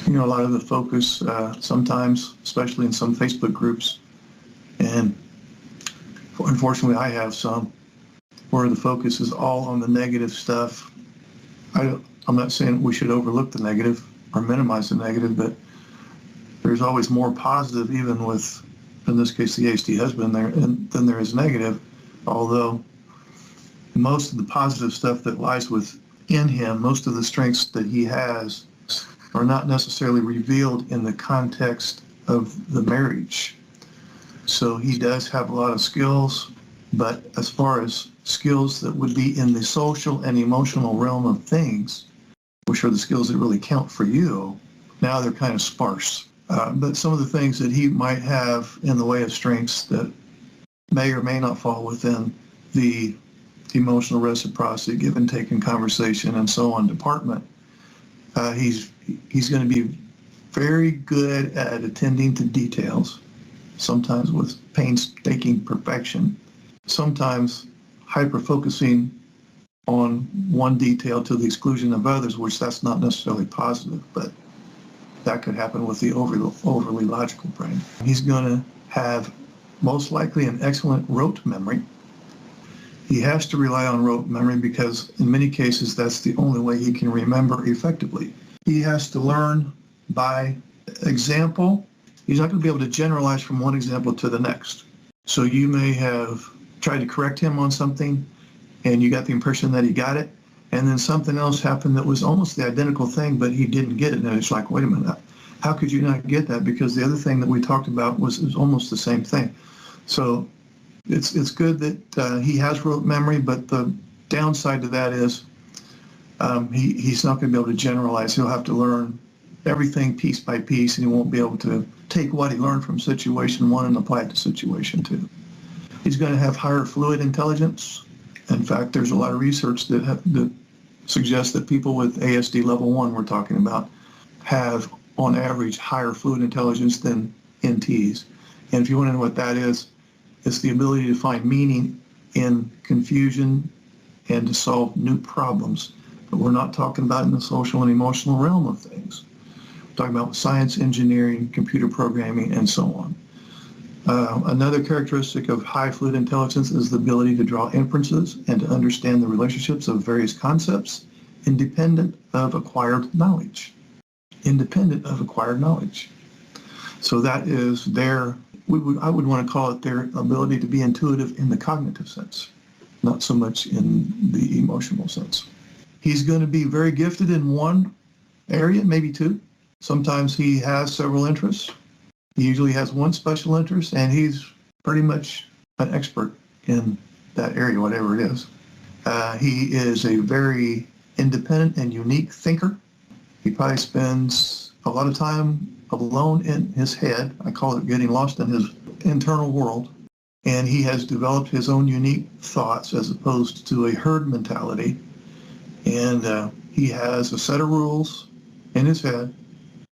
A lot of the focus sometimes, especially in some Facebook groups, and unfortunately I have some, where the focus is all on the negative stuff. I'm not saying we should overlook the negative or minimize the negative, but there's always more positive, even with, in this case, the ASD husband there, than there is negative, although most of the positive stuff that lies within him, most of the strengths that he has are not necessarily revealed in the context of the marriage. So he does have a lot of skills, but as far as skills that would be in the social and emotional realm of things, which are the skills that really count for you, now they're kind of sparse. But some of the things that he might have in the way of strengths that may or may not fall within the emotional reciprocity, give and take in conversation, and so on department, he's going to be very good at attending to details, sometimes with painstaking perfection, sometimes hyper-focusing on one detail to the exclusion of others, which that's not necessarily positive, but that could happen with the overly logical brain. He's going to have most likely an excellent rote memory. He has to rely on rote memory because in many cases that's the only way he can remember effectively. He has to learn by example. He's not going to be able to generalize from one example to the next. So you may have tried to correct him on something and you got the impression that he got it, and then something else happened that was almost the identical thing, but he didn't get it. And it's like, wait a minute, how could you not get that? Because the other thing that we talked about was almost the same thing. So it's good that he has rote memory, but the downside to that is he's not going to be able to generalize. He'll have to learn everything piece by piece, and he won't be able to take what he learned from situation one and apply it to situation two. He's going to have higher fluid intelligence. In fact, there's a lot of research that suggests that people with ASD level 1 we're talking about have, on average, higher fluid intelligence than NTs. And if you want to know what that is, it's the ability to find meaning in confusion and to solve new problems. But we're not talking about in the social and emotional realm of things. We're talking about science, engineering, computer programming, and so on. Another characteristic of high fluid intelligence is the ability to draw inferences and to understand the relationships of various concepts independent of acquired knowledge. Independent of acquired knowledge. So that is I would want to call it their ability to be intuitive in the cognitive sense, not so much in the emotional sense. He's going to be very gifted in one area, maybe two. Sometimes he has several interests. He usually has one special interest, and he's pretty much an expert in that area, whatever it is. He is a very independent and unique thinker. He probably spends a lot of time alone in his head. I call it getting lost in his internal world. And he has developed his own unique thoughts as opposed to a herd mentality. And he has a set of rules in his head,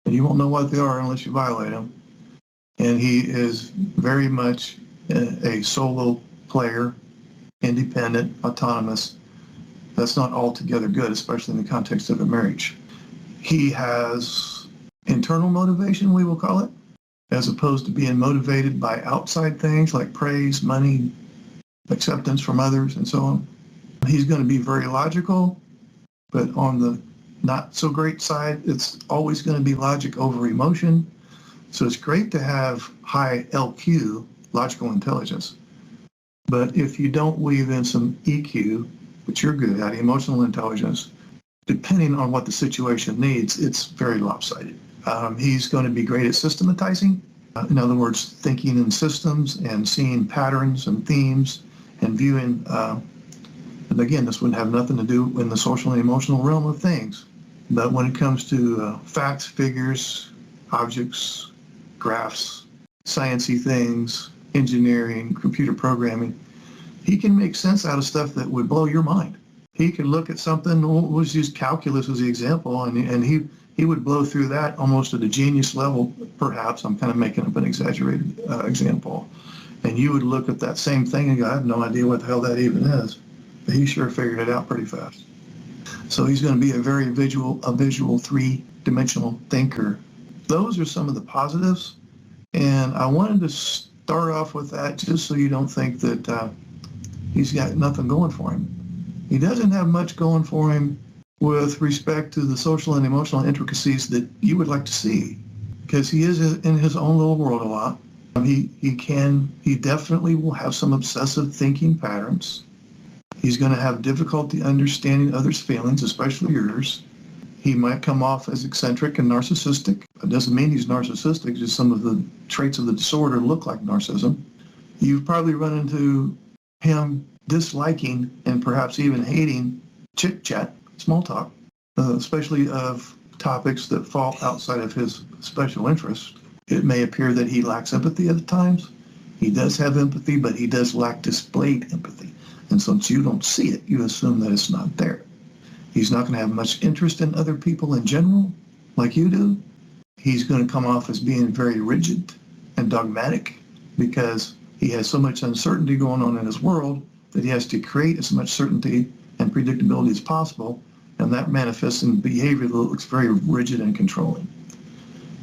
and you won't know what they are unless you violate them. And he is very much a solo player, independent, autonomous. That's not altogether good, especially in the context of a marriage. He has internal motivation, we will call it, as opposed to being motivated by outside things like praise, money, acceptance from others, and so on. He's going to be very logical, but on the not so great side, it's always going to be logic over emotion. So it's great to have high LQ, logical intelligence. But if you don't weave in some EQ, which you're good at, emotional intelligence, depending on what the situation needs, it's very lopsided. He's going to be great at systematizing. In other words, thinking in systems and seeing patterns and themes and viewing, and again, this wouldn't have nothing to do in the social and emotional realm of things. But when it comes to facts, figures, objects, graphs, sciencey things, engineering, computer programming, he can make sense out of stuff that would blow your mind. He could look at something, let's use calculus as the example, and he would blow through that almost at a genius level, perhaps. I'm kind of making up an exaggerated example. And you would look at that same thing and go, I have no idea what the hell that even is. But he sure figured it out pretty fast. So he's going to be a very visual three-dimensional thinker. Those are some of the positives. And I wanted to start off with that just so you don't think that he's got nothing going for him. He doesn't have much going for him with respect to the social and emotional intricacies that you would like to see, because he is in his own little world a lot. He definitely will have some obsessive thinking patterns. He's going to have difficulty understanding others' feelings, especially yours. He might come off as eccentric and narcissistic. It doesn't mean he's narcissistic, just some of the traits of the disorder look like narcissism. You've probably run into him disliking and perhaps even hating chit-chat, small talk, especially of topics that fall outside of his special interest. It may appear that he lacks empathy at times. He does have empathy, but he does lack displayed empathy. And since you don't see it, you assume that it's not there. He's not going to have much interest in other people in general, like you do. He's going to come off as being very rigid and dogmatic because he has so much uncertainty going on in his world that he has to create as much certainty and predictability as possible, and that manifests in behavior that looks very rigid and controlling.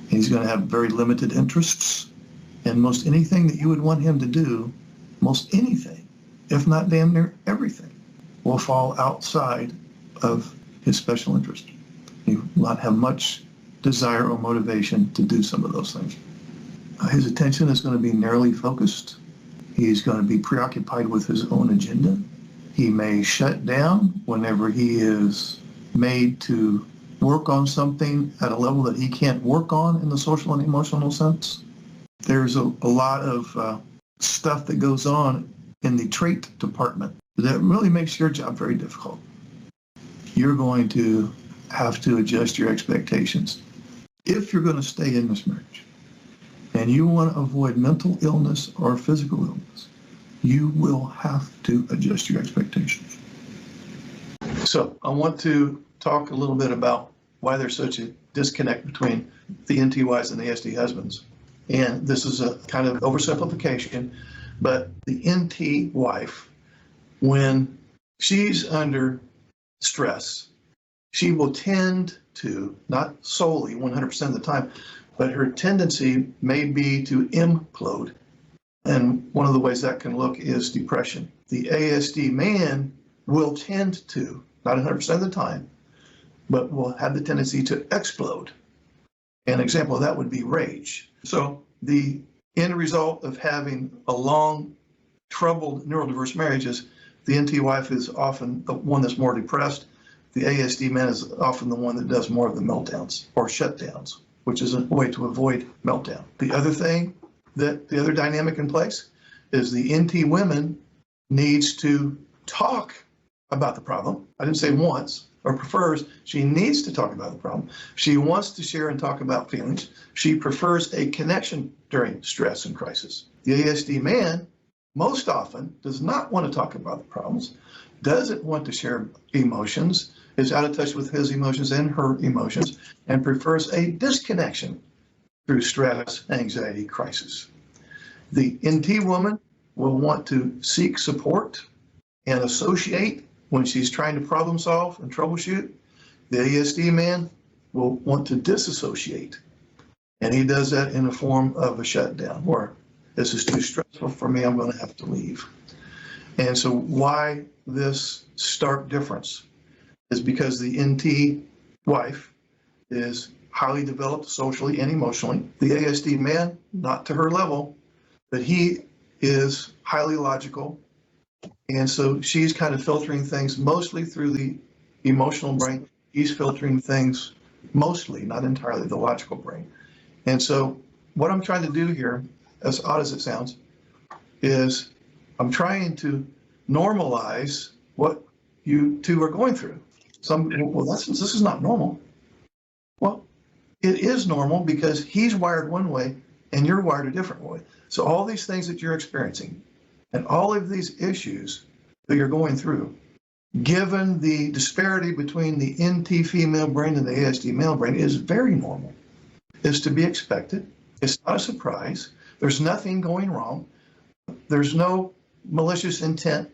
He's going to have very limited interests, and most anything that you would want him to do, most anything, if not damn near everything, will fall outside of his special interest. He will not have much desire or motivation to do some of those things. His attention is going to be narrowly focused. He's going to be preoccupied with his own agenda. He may shut down whenever he is made to work on something at a level that he can't work on in the social and emotional sense. There's a lot of stuff that goes on in the trait department that really makes your job very difficult. You're going to have to adjust your expectations if you're going to stay in this marriage. And you want to avoid mental illness or physical illness, you will have to adjust your expectations. So I want to talk a little bit about why there's such a disconnect between the NT wives and the ASD husbands. And this is a kind of oversimplification, but the NT wife, when she's under stress, she will tend to, not solely 100% of the time, but her tendency may be to implode. And one of the ways that can look is depression. The ASD man will tend to, not 100% of the time, but will have the tendency to explode. An example of that would be rage. So the end result of having a long, troubled, neurodiverse marriage is the NT wife is often the one that's more depressed. The ASD man is often the one that does more of the meltdowns or shutdowns, which is a way to avoid meltdown. The other dynamic in place is the NT women needs to talk about the problem. I didn't say wants or prefers. She needs to talk about the problem. She wants to share and talk about feelings. She prefers a connection during stress and crisis. The ASD man most often does not want to talk about the problems, doesn't want to share emotions, is out of touch with his emotions and her emotions, and prefers a disconnection through stress, anxiety, crisis. The NT woman will want to seek support and associate when she's trying to problem solve and troubleshoot. The ASD man will want to disassociate, and he does that in the form of a shutdown, where this is too stressful for me, I'm going to have to leave. And so why this stark difference is because the NT wife is highly developed socially and emotionally. The ASD man, not to her level, but he is highly logical. And so she's kind of filtering things mostly through the emotional brain. He's filtering things mostly, not entirely, the logical brain. And so what I'm trying to do here, as odd as it sounds, is I'm trying to normalize what you two are going through. This is not normal. Well, it is normal because he's wired one way and you're wired a different way. So all these things that you're experiencing and all of these issues that you're going through, given the disparity between the NT female brain and the ASD male brain, is very normal. It's to be expected. It's not a surprise. There's nothing going wrong. There's no malicious intent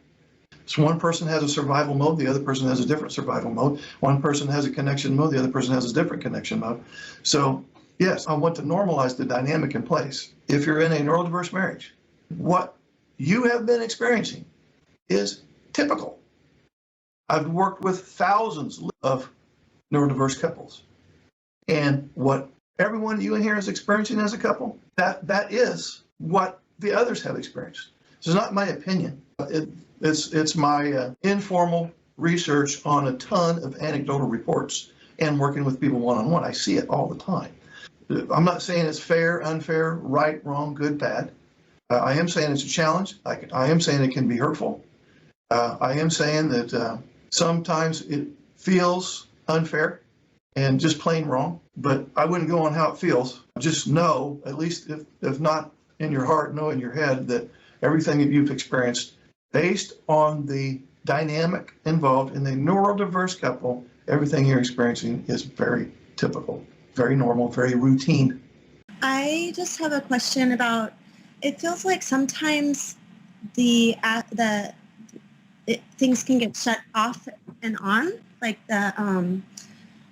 So one person has a survival mode, the other person has a different survival mode. One person has a connection mode, the other person has a different connection mode. So yes, I want to normalize the dynamic in place. If you're in a neurodiverse marriage, what you have been experiencing is typical. I've worked with thousands of neurodiverse couples. And what everyone you in here is experiencing as a couple, that is what the others have experienced. This is not my opinion. It's my informal research on a ton of anecdotal reports and working with people one-on-one. I see it all the time. I'm not saying it's fair, unfair, right, wrong, good, bad. I am saying it's a challenge. I am saying it can be hurtful. I am saying that sometimes it feels unfair and just plain wrong, but I wouldn't go on how it feels. Just know, at least if not in your heart, know in your head that everything that you've experienced based on the dynamic involved in the neurodiverse couple, everything you're experiencing is very typical, very normal, very routine. I just have a question about, it feels like sometimes things can get shut off and on, like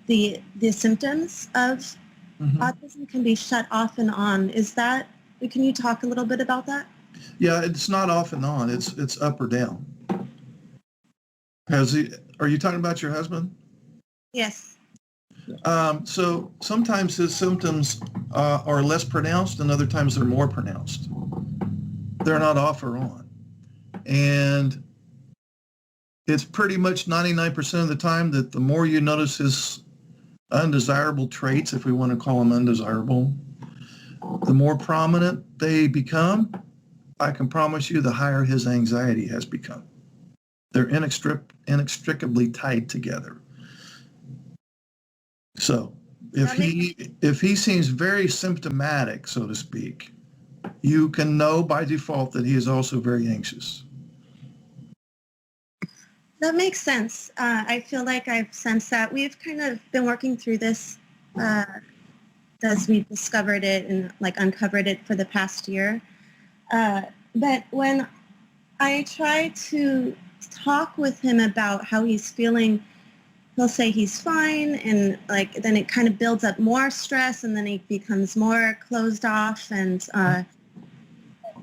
the symptoms of autism can be shut off and on. Can you talk a little bit about that? Yeah, it's not off and on. It's up or down. Are you talking about your husband? Yes. So sometimes his symptoms are less pronounced and other times they're more pronounced. They're not off or on. And it's pretty much 99% of the time that the more you notice his undesirable traits, if we want to call them undesirable, the more prominent they become, I can promise you the higher his anxiety has become. They're inextricably tied together. So if he seems very symptomatic, so to speak, you can know by default that he is also very anxious. That makes sense. I feel like I've sensed that. We've kind of been working through this as we've discovered it and uncovered it for the past year. But when I try to talk with him about how he's feeling, he'll say he's fine, and then it kind of builds up more stress, and then he becomes more closed off, and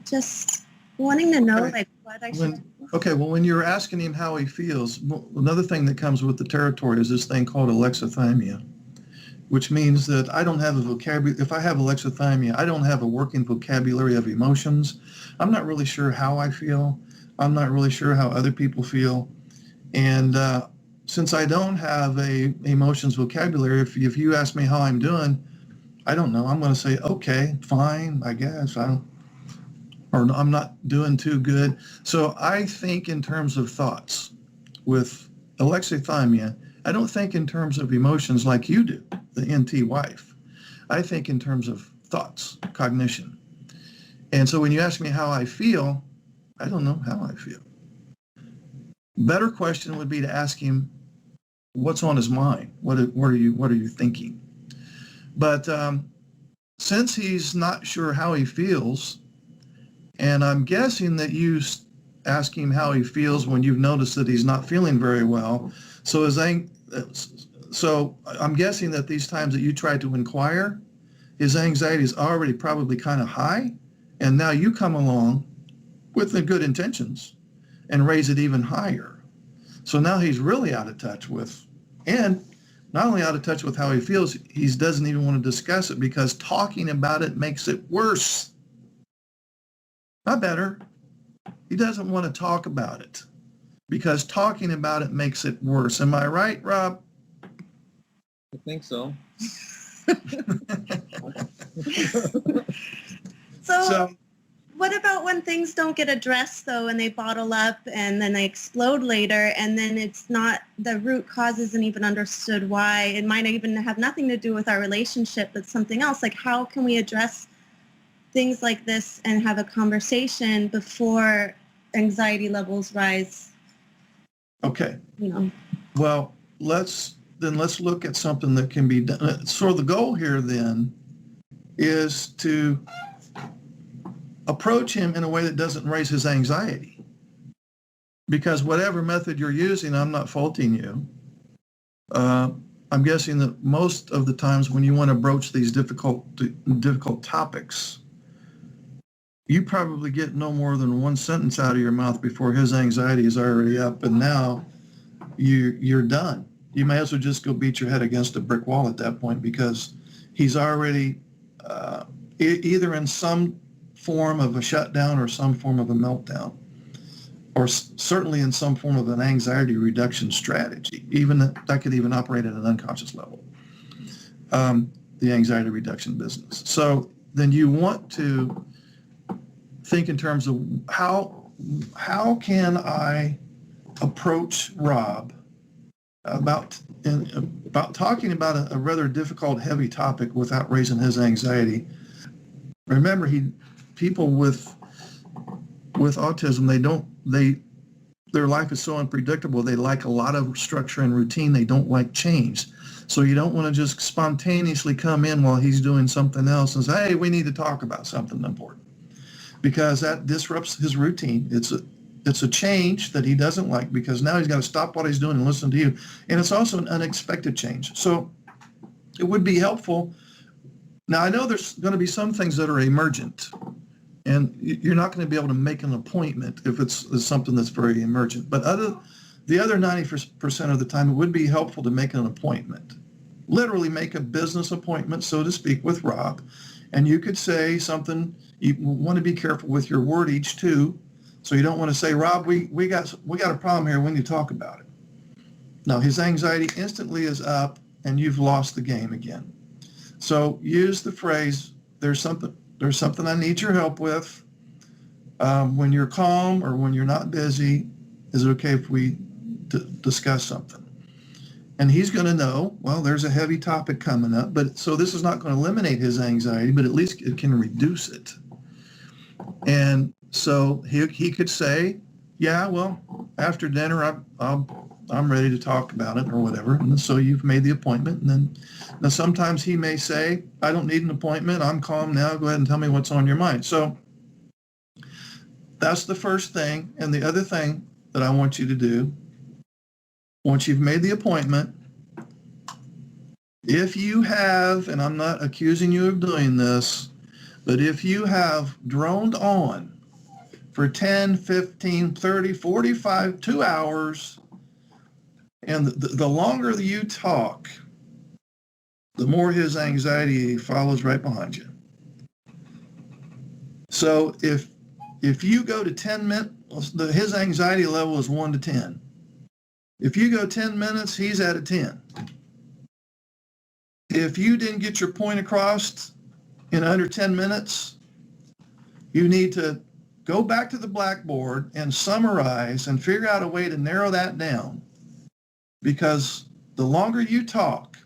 just wanting to know what I should do. Okay, well, when you're asking him how he feels, another thing that comes with the territory is this thing called alexithymia, which means that I don't have a vocabulary. If I have alexithymia, I don't have a working vocabulary of emotions. I'm not really sure how I feel. I'm not really sure how other people feel. And since I don't have a emotions vocabulary, if you ask me how I'm doing, I don't know. I'm going to say, okay, fine, I guess. Or I'm not doing too good. So I think in terms of thoughts. With alexithymia, I don't think in terms of emotions like you do, the NT wife. I think in terms of thoughts, cognition. And so when you ask me how I feel, I don't know how I feel. Better question would be to ask him what's on his mind. What are you thinking? But since he's not sure how he feels, and I'm guessing that you ask him how he feels when you've noticed that he's not feeling very well. So I'm guessing that these times that you try to inquire, his anxiety is already probably kind of high, and now you come along with the good intentions and raise it even higher. So now he's really out of touch with, and not only out of touch with how he feels, he doesn't even want to discuss it because talking about it makes it worse. Not better. He doesn't want to talk about it because talking about it makes it worse. Am I right, Rob? I think so. So what about when things don't get addressed, though, and they bottle up and then they explode later, and then it's not, the root cause isn't even understood why? It might even have nothing to do with our relationship, but something else. How can we address things like this and have a conversation before anxiety levels rise? Okay. Well, let's look at something that can be done. So the goal here then is to approach him in a way that doesn't raise his anxiety. because whatever method you're using, I'm not faulting you. I'm guessing that most of the times when you want to broach these difficult topics, you probably get no more than one sentence out of your mouth before his anxiety is already up, and now you're done. You may as well just go beat your head against a brick wall at that point, because he's already either in some form of a shutdown or some form of a meltdown, or certainly in some form of an anxiety reduction strategy. Even that could even operate at an unconscious level, the anxiety reduction business. So then you want to think in terms of how can I approach Rob about talking about a rather difficult, heavy topic without raising his anxiety. Remember, people with autism, their life is so unpredictable. They like a lot of structure and routine. They don't like change. So you don't want to just spontaneously come in while he's doing something else and say, hey, we need to talk about something important, because that disrupts his routine. It's a change that he doesn't like, because now he's got to stop what he's doing and listen to you. And it's also an unexpected change. So it would be helpful. Now, I know there's going to be some things that are emergent, and you're not going to be able to make an appointment if it's something that's very emergent. But the other 90% of the time, it would be helpful to make an appointment. Literally make a business appointment, so to speak, with Rob. And you could say something, you want to be careful with your wordage too. So you don't want to say, Rob, we got a problem here, we need to talk about it. No, his anxiety instantly is up and you've lost the game again. So use the phrase, there's something I need your help with. When you're calm or when you're not busy, is it okay if we discuss something? And he's going to know, well, there's a heavy topic coming up, but so this is not going to eliminate his anxiety, but at least it can reduce it. And so he could say, yeah, well, after dinner, I'm ready to talk about it or whatever. And so you've made the appointment. And then now sometimes he may say, I don't need an appointment. I'm calm now. Go ahead and tell me what's on your mind. So that's the first thing. And the other thing that I want you to do, once you've made the appointment, if you have, and I'm not accusing you of doing this, but if you have droned on for 10, 15, 30, 45, 2 hours, and the longer you talk, the more his anxiety follows right behind you. So if you go to 10 minutes, his anxiety level is 1 to 10. If you go 10 minutes, he's at a 10. If you didn't get your point across in under 10 minutes, you need to go back to the blackboard and summarize and figure out a way to narrow that down, because the longer you talk,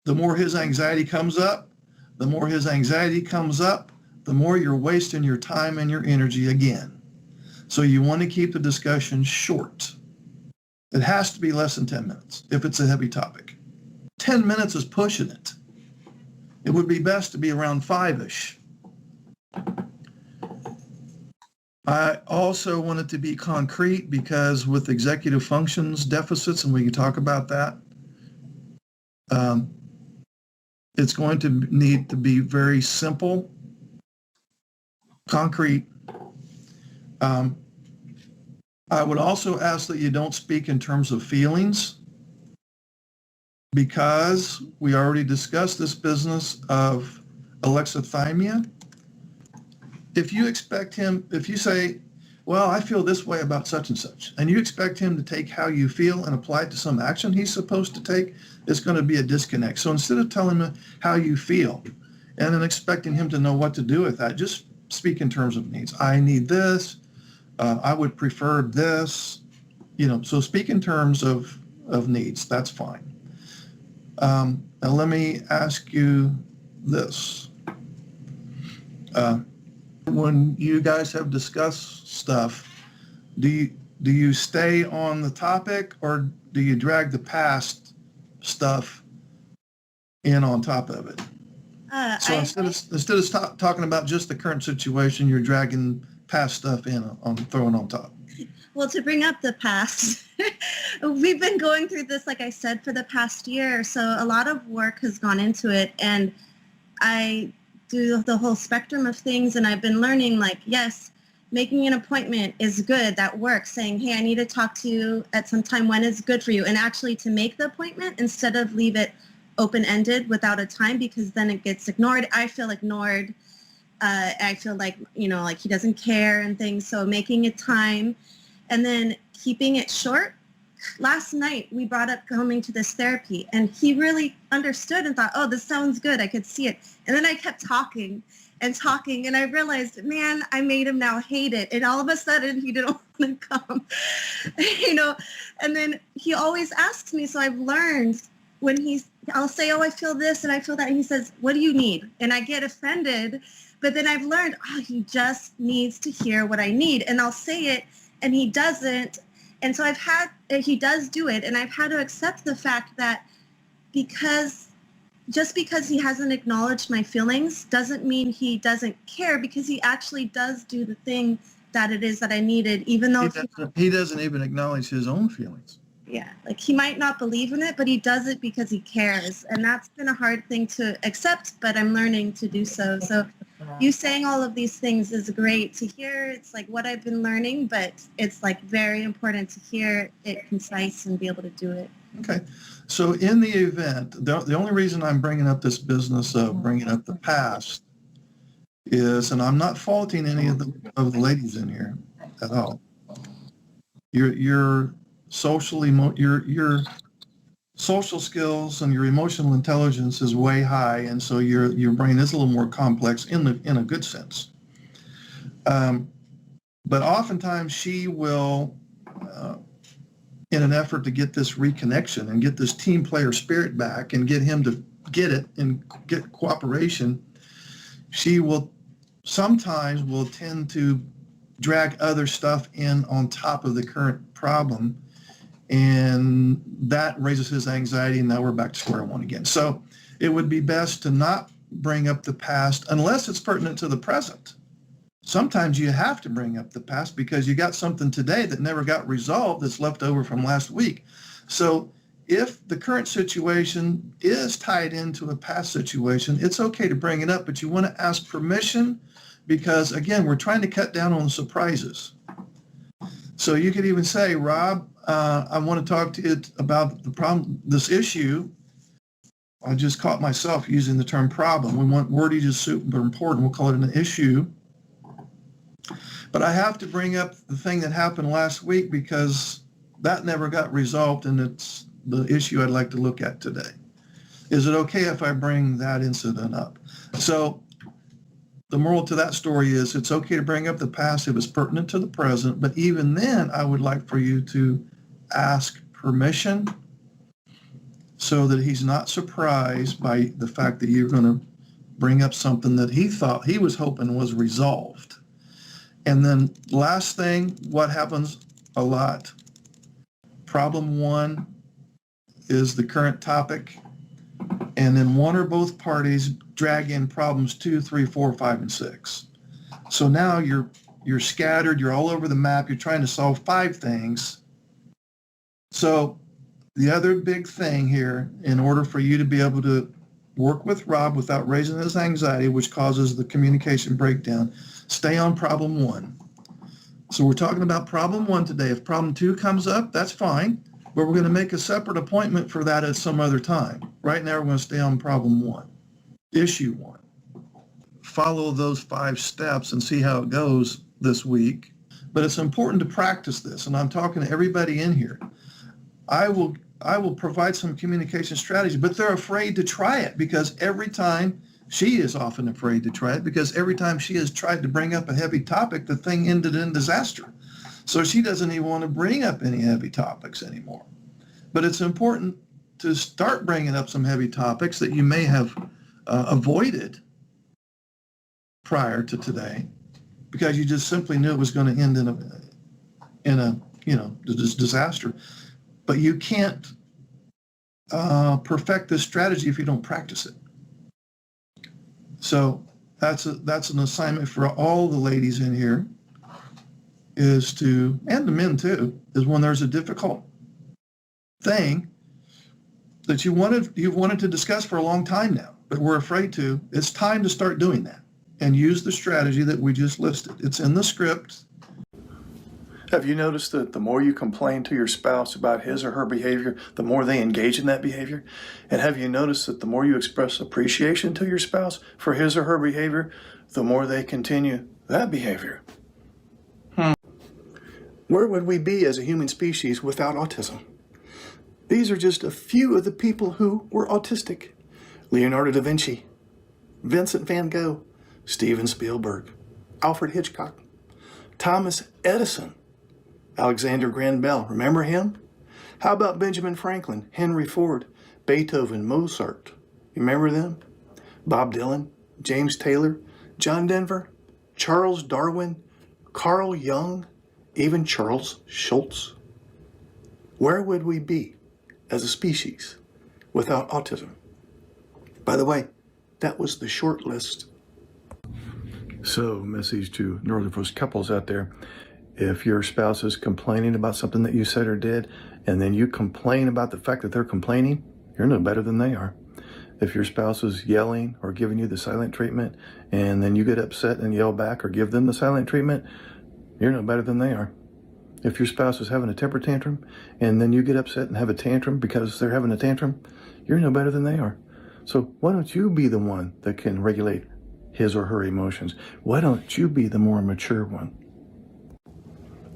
the more his anxiety comes up. The more his anxiety comes up, the more you're wasting your time and your energy again. So you want to keep the discussion short. It has to be less than 10 minutes if it's a heavy topic. 10 minutes is pushing it. It would be best to be around 5-ish. I also want it to be concrete, because with executive functions deficits, and we can talk about that, it's going to need to be very simple, concrete. I would also ask that you don't speak in terms of feelings, because we already discussed this business of alexithymia. If you say, well, I feel this way about such and such, and you expect him to take how you feel and apply it to some action he's supposed to take, it's going to be a disconnect. So instead of telling him how you feel and then expecting him to know what to do with that, just speak in terms of needs. I need this. I would prefer this. So speak in terms of needs. That's fine. Now let me ask you this. When you guys have discussed stuff, do you stay on the topic, or do you drag the past stuff in on top of it? So instead of talking about just the current situation, you're dragging past stuff in throwing on top. Well, to bring up the past, we've been going through this, like I said, for the past year. So a lot of work has gone into it, and I do the whole spectrum of things, and I've been learning, like, yes, making an appointment is good. That works. Saying, hey, I need to talk to you at some time when is good for you, and actually to make the appointment instead of leave it open-ended without a time, because then it gets ignored. I feel ignored. I feel like, like he doesn't care and things. So making it time and then keeping it short. Last night we brought up coming to this therapy, and he really understood and thought, oh, this sounds good. I could see it. And then I kept talking, and I realized, man, I made him now hate it. And all of a sudden he didn't want to come, and then he always asks me. So I've learned when I'll say, oh, I feel this and I feel that. And he says, what do you need? And I get offended. But then I've learned, oh, he just needs to hear what I need. And I'll say it, and he doesn't. And so he does do it. And I've had to accept the fact that just because he hasn't acknowledged my feelings doesn't mean he doesn't care, because he actually does do the thing that it is that I needed, even though he doesn't even acknowledge his own feelings. Yeah, like he might not believe in it, but he does it because he cares. And that's been a hard thing to accept, but I'm learning to do so. So you saying all of these things is great to hear. It's like what I've been learning, but it's like very important to hear it concise and be able to do it. Okay. So in the event, the only reason I'm bringing up this business of bringing up the past is, and I'm not faulting any of the ladies in here at all. Your social skills and your emotional intelligence is way high, and so your brain is a little more complex in a good sense. But oftentimes she will, in an effort to get this reconnection and get this team player spirit back and get him to get it and get cooperation, she will sometimes tend to drag other stuff in on top of the current problem, and that raises his anxiety, and now we're back to square one again. So it would be best to not bring up the past unless it's pertinent to the present. Sometimes you have to bring up the past because you got something today that never got resolved that's left over from last week. So if the current situation is tied into a past situation, it's okay to bring it up, but you want to ask permission, because again, we're trying to cut down on the surprises. So you could even say, Rob, I want to talk to you about the problem, this issue. I just caught myself using the term problem. We want wordage is super important. We'll call it an issue. But I have to bring up the thing that happened last week because that never got resolved, and it's the issue I'd like to look at today. Is it okay if I bring that incident up? So the moral to that story is it's okay to bring up the past if it's pertinent to the present, but even then I would like for you to ask permission so that he's not surprised by the fact that you're going to bring up something that he thought he was hoping was resolved. And then last thing, what happens a lot, problem one is the current topic, and then one or both parties drag in problems 2, 3, 4, 5, and 6. So now you're scattered, you're all over the map, you're trying to solve 5 things. So the other big thing here, in order for you to be able to work with Rob without raising his anxiety, which causes the communication breakdown, stay on problem 1. So we're talking about problem 1 today. If problem 2 comes up, that's fine, but we're going to make a separate appointment for that at some other time. Right now we're going to stay on problem 1, issue 1. Follow those 5 steps and see how it goes this week. But it's important to practice this, and I'm talking to everybody in here. I will provide some communication strategy, but they're afraid to try it because every time, she is often afraid to try it because every time she has tried to bring up a heavy topic, the thing ended in disaster. So she doesn't even want to bring up any heavy topics anymore. But it's important to start bringing up some heavy topics that you may have avoided prior to today because you just simply knew it was going to end in a disaster. But you can't perfect this strategy if you don't practice it. So that's an assignment for all the ladies in here, is to, and the men too, is when there's a difficult thing that you've wanted to discuss for a long time now, but we're afraid to, it's time to start doing that and use the strategy that we just listed. It's in the script. Have you noticed that the more you complain to your spouse about his or her behavior, the more they engage in that behavior? And have you noticed that the more you express appreciation to your spouse for his or her behavior, the more they continue that behavior? Where would we be as a human species without autism? These are just a few of the people who were autistic. Leonardo da Vinci, Vincent van Gogh, Steven Spielberg, Alfred Hitchcock, Thomas Edison, Alexander Graham Bell, remember him? How about Benjamin Franklin, Henry Ford, Beethoven, Mozart? You remember them? Bob Dylan, James Taylor, John Denver, Charles Darwin, Carl Jung, even Charles Schultz. Where would we be as a species without autism? By the way, that was the short list. So, message to neurodiverse couples out there. If your spouse is complaining about something that you said or did, and then you complain about the fact that they're complaining, you're no better than they are. If your spouse is yelling or giving you the silent treatment, and then you get upset and yell back or give them the silent treatment, you're no better than they are. If your spouse is having a temper tantrum, and then you get upset and have a tantrum because they're having a tantrum, you're no better than they are. So why don't you be the one that can regulate his or her emotions? Why don't you be the more mature one?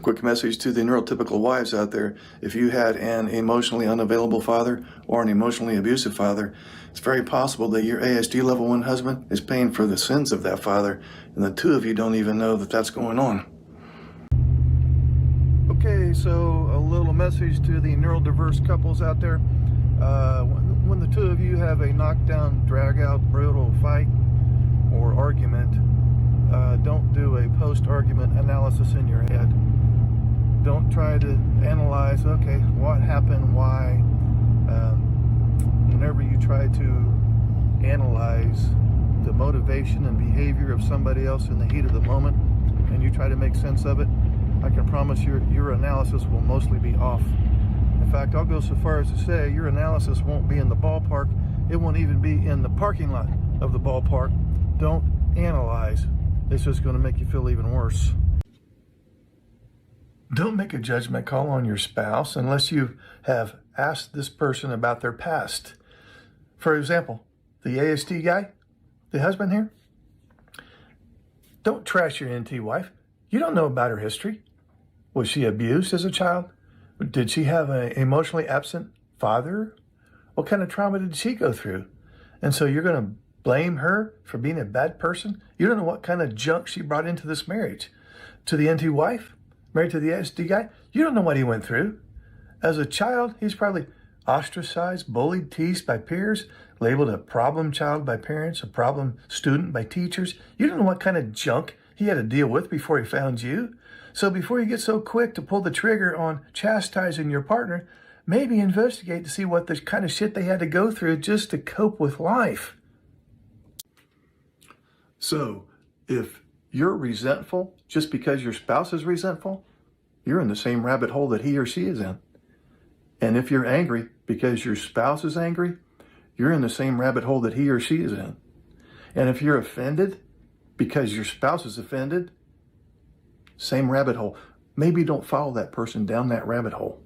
Quick message to the neurotypical wives out there. If you had an emotionally unavailable father or an emotionally abusive father, it's very possible that your ASD level 1 husband is paying for the sins of that father, and the two of you don't even know that that's going on. Okay, so a little message to the neurodiverse couples out there. When the two of you have a knockdown, drag-out, brutal fight or argument, don't do a post-argument analysis in your head. Don't try to analyze, okay, what happened, why. Whenever you try to analyze the motivation and behavior of somebody else in the heat of the moment, and you try to make sense of it, I can promise your analysis will mostly be off. In fact, I'll go so far as to say your analysis won't be in the ballpark. It won't even be in the parking lot of the ballpark. Don't analyze. It's just going to make you feel even worse. Don't make a judgment call on your spouse unless you have asked this person about their past. For example, the ASD guy, the husband here, don't trash your NT wife. You don't know about her history. Was she abused as a child? Did she have an emotionally absent father? What kind of trauma did she go through? And so you're going to blame her for being a bad person? You don't know what kind of junk she brought into this marriage. To the NT wife, married to the ASD guy, you don't know what he went through. As a child, he's probably ostracized, bullied, teased by peers, labeled a problem child by parents, a problem student by teachers. You don't know what kind of junk he had to deal with before he found you. So before you get so quick to pull the trigger on chastising your partner, maybe investigate to see what the kind of shit they had to go through just to cope with life. So if you're resentful just because your spouse is resentful, you're in the same rabbit hole that he or she is in. And if you're angry because your spouse is angry, you're in the same rabbit hole that he or she is in. And if you're offended because your spouse is offended, same rabbit hole. Maybe don't follow that person down that rabbit hole.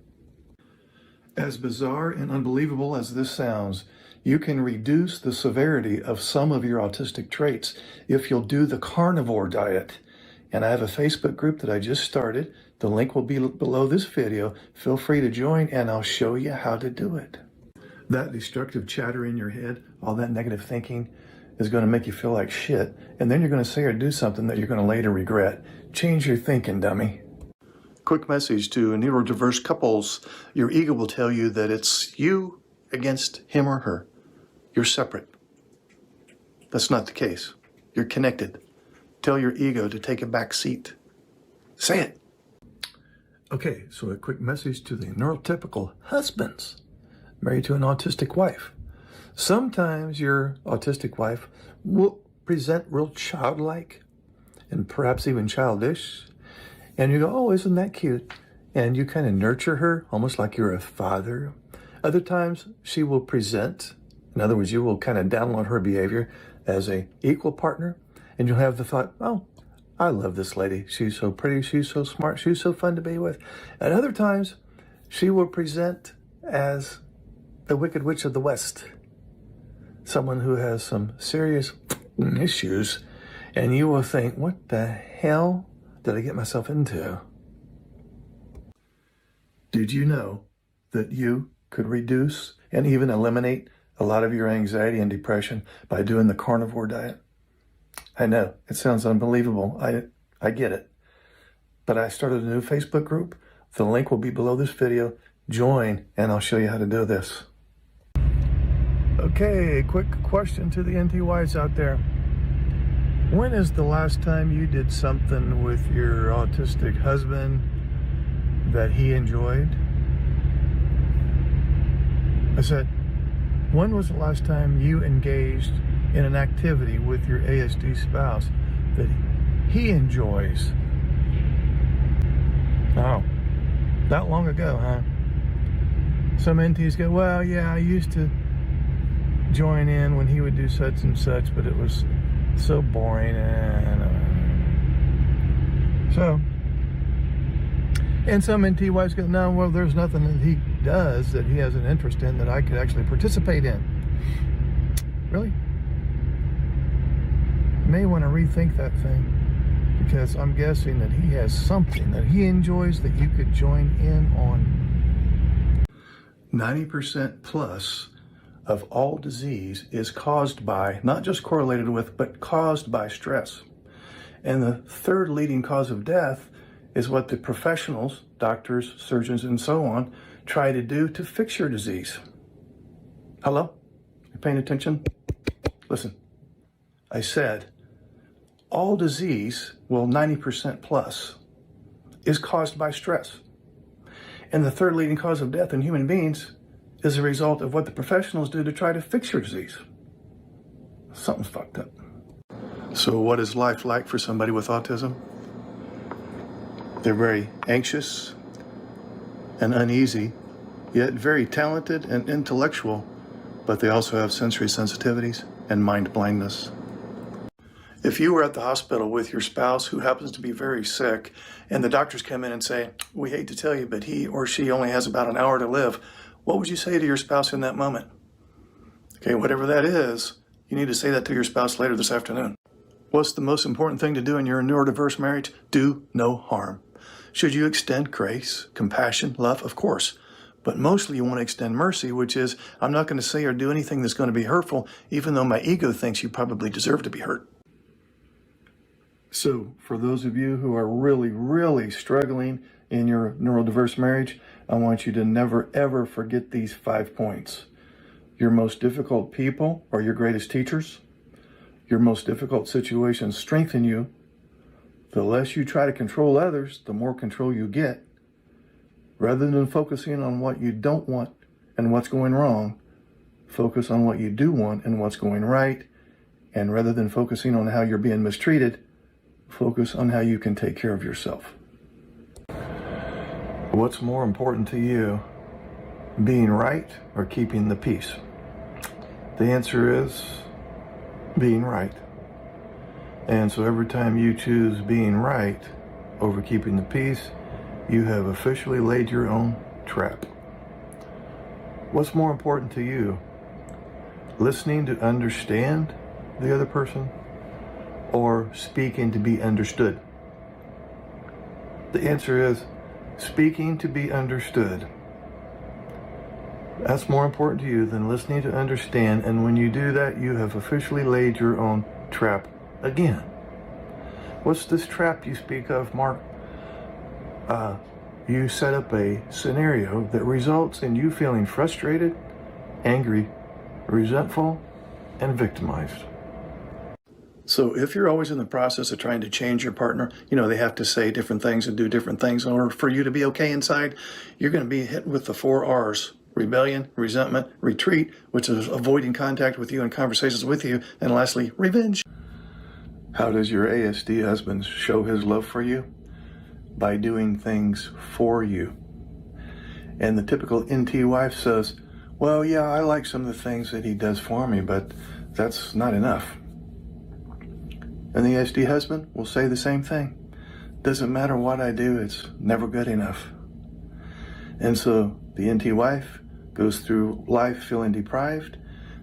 As bizarre and unbelievable as this sounds, you can reduce the severity of some of your autistic traits if you'll do the carnivore diet. And I have a Facebook group that I just started. The link will be below this video. Feel free to join and I'll show you how to do it. That destructive chatter in your head, all that negative thinking, is going to make you feel like shit. And then you're going to say or do something that you're going to later regret. Change your thinking, dummy. Quick message to neurodiverse couples. Your ego will tell you that it's you against him or her. You're separate. That's not the case. You're connected. Tell your ego to take a back seat. Say it. Okay, so a quick message to the neurotypical husbands married to an autistic wife. Sometimes your autistic wife will present real childlike and perhaps even childish. And you go, oh, isn't that cute? And you kind of nurture her almost like you're a father. Other times she will present. In other words, you will kind of download her behavior as a equal partner. And you'll have the thought, oh, I love this lady. She's so pretty. She's so smart. She's so fun to be with. At other times, she will present as the Wicked Witch of the West. Someone who has some serious issues. And you will think, what the hell did I get myself into? Did you know that you could reduce and even eliminate a lot of your anxiety and depression by doing the carnivore diet? I know, it sounds unbelievable. I get it. But I started a new Facebook group. The link will be below this video. Join, and I'll show you how to do this. Okay, quick question to the NTYs out there. When is the last time you did something with your autistic husband that he enjoyed? I said, when was the last time you engaged in an activity with your ASD spouse that he enjoys? Oh, not long ago, huh? Some NTs go, well, yeah, I used to join in when he would do such and such, but it was so boring. And some NTYs go, no, well, there's nothing that he does that he has an interest in that I could actually participate in. Really? You may want to rethink that thing, because I'm guessing that he has something that he enjoys that you could join in on. 90% plus of all disease is caused by, not just correlated with, but caused by stress. And the third leading cause of death is what the professionals, doctors, surgeons, and so on, try to do to fix your disease. Hello? You paying attention? Listen, I said, all disease, well, 90% plus, is caused by stress. And the third leading cause of death in human beings is a result of what the professionals do to try to fix your disease. Something's fucked up. So what is life like for somebody with autism? They're very anxious and uneasy, yet very talented and intellectual, but they also have sensory sensitivities and mind blindness. If you were at the hospital with your spouse who happens to be very sick, and the doctors come in and say, we hate to tell you, but he or she only has about an hour to live, what would you say to your spouse in that moment? Okay, whatever that is, you need to say that to your spouse later this afternoon. What's the most important thing to do in your neurodiverse marriage? Do no harm. Should you extend grace, compassion, love? Of course. But mostly you want to extend mercy, which is, I'm not going to say or do anything that's going to be hurtful, even though my ego thinks you probably deserve to be hurt. So, for those of you who are really, really struggling in your neurodiverse marriage, I want you to never, ever forget these 5 points. Your most difficult people are your greatest teachers. Your most difficult situations strengthen you. The less you try to control others, the more control you get. Rather than focusing on what you don't want and what's going wrong, focus on what you do want and what's going right. And rather than focusing on how you're being mistreated, focus on how you can take care of yourself. What's more important to you, being right or keeping the peace? The answer is being right. And so every time you choose being right over keeping the peace, you have officially laid your own trap. What's more important to you, listening to understand the other person or speaking to be understood? The answer is speaking to be understood. That's more important to you than listening to understand, and when you do that, you have officially laid your own trap again. What's this trap you speak of, Mark? You set up a scenario that results in you feeling frustrated, angry, resentful, and victimized. So if you're always in the process of trying to change your partner, they have to say different things and do different things, or for you to be okay inside, you're going to be hit with the 4 R's. Rebellion, resentment, retreat, which is avoiding contact with you and conversations with you, and lastly, revenge. How does your ASD husband show his love for you? by doing things for you. And the typical NT wife says, well, yeah, I like some of the things that he does for me, but that's not enough. And the ASD husband will say the same thing. Doesn't matter what I do, it's never good enough. And so the NT wife goes through life feeling deprived.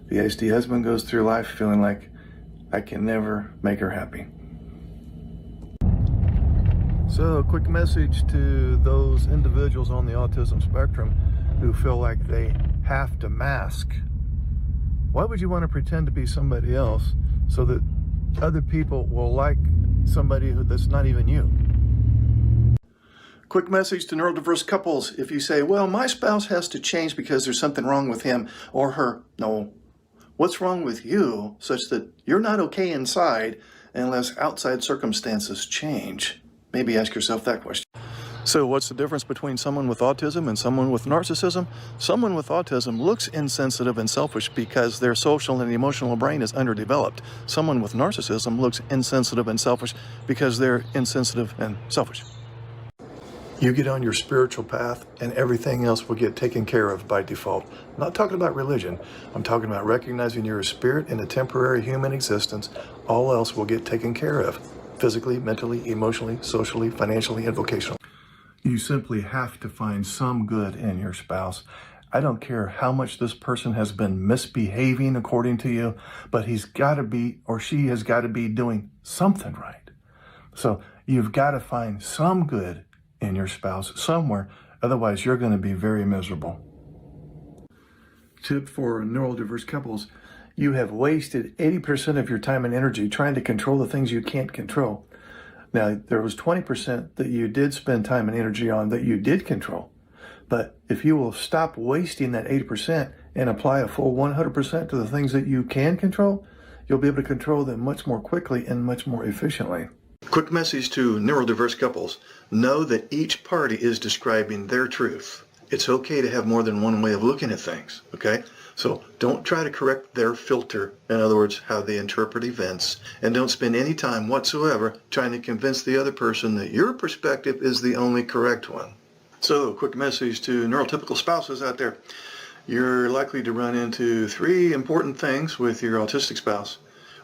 The ASD husband goes through life feeling like, I can never make her happy. So a quick message to those individuals on the autism spectrum who feel like they have to mask. Why would you want to pretend to be somebody else so that other people will like somebody that's not even you? Quick message to neurodiverse couples. If you say, well, my spouse has to change because there's something wrong with him or her. No. What's wrong with you such that you're not okay inside unless outside circumstances change? Maybe ask yourself that question. So what's the difference between someone with autism and someone with narcissism? Someone with autism looks insensitive and selfish because their social and emotional brain is underdeveloped. Someone with narcissism looks insensitive and selfish because they're insensitive and selfish. You get on your spiritual path and everything else will get taken care of by default. I'm not talking about religion. I'm talking about recognizing you're a spirit in a temporary human existence. All else will get taken care of. Physically, mentally, emotionally, socially, financially, and vocationally. You simply have to find some good in your spouse. I don't care how much this person has been misbehaving according to you, but he's got to be, or she has got to be doing something right. So you've got to find some good in your spouse somewhere. Otherwise, you're going to be very miserable. Tip for neurodiverse couples. You have wasted 80% of your time and energy trying to control the things you can't control. Now, there was 20% that you did spend time and energy on that you did control. But if you will stop wasting that 80% and apply a full 100% to the things that you can control, you'll be able to control them much more quickly and much more efficiently. Quick message to neurodiverse couples. Know that each party is describing their truth. It's okay to have more than one way of looking at things, okay? So don't try to correct their filter, in other words, how they interpret events, and don't spend any time whatsoever trying to convince the other person that your perspective is the only correct one. So, quick message to neurotypical spouses out there. You're likely to run into 3 important things with your autistic spouse.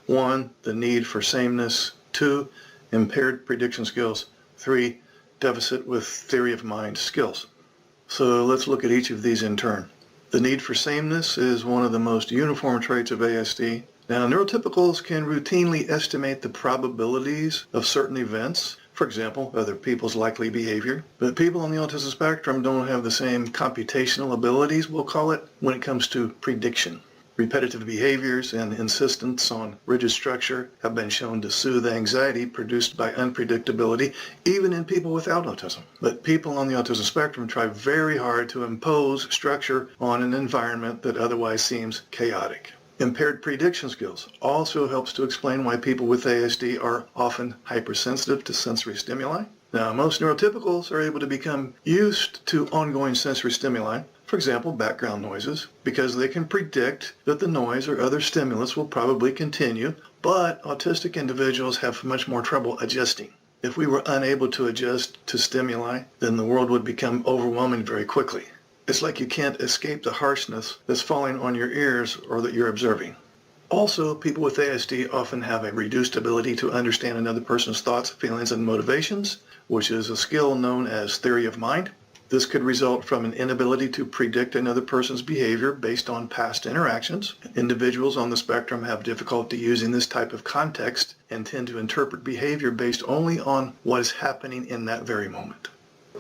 1, the need for sameness. 2, impaired prediction skills. 3, deficit with theory of mind skills. So let's look at each of these in turn. The need for sameness is one of the most uniform traits of ASD. Now, neurotypicals can routinely estimate the probabilities of certain events, for example, other people's likely behavior, but people on the autism spectrum don't have the same computational abilities, we'll call it, when it comes to prediction. Repetitive behaviors and insistence on rigid structure have been shown to soothe anxiety produced by unpredictability, even in people without autism. But people on the autism spectrum try very hard to impose structure on an environment that otherwise seems chaotic. Impaired prediction skills also helps to explain why people with ASD are often hypersensitive to sensory stimuli. Now, most neurotypicals are able to become used to ongoing sensory stimuli, for example, background noises, because they can predict that the noise or other stimulus will probably continue, but autistic individuals have much more trouble adjusting. If we were unable to adjust to stimuli, then the world would become overwhelming very quickly. It's like you can't escape the harshness that's falling on your ears or that you're observing. Also, people with ASD often have a reduced ability to understand another person's thoughts, feelings, and motivations, which is a skill known as theory of mind. This could result from an inability to predict another person's behavior based on past interactions. Individuals on the spectrum have difficulty using this type of context and tend to interpret behavior based only on what is happening in that very moment.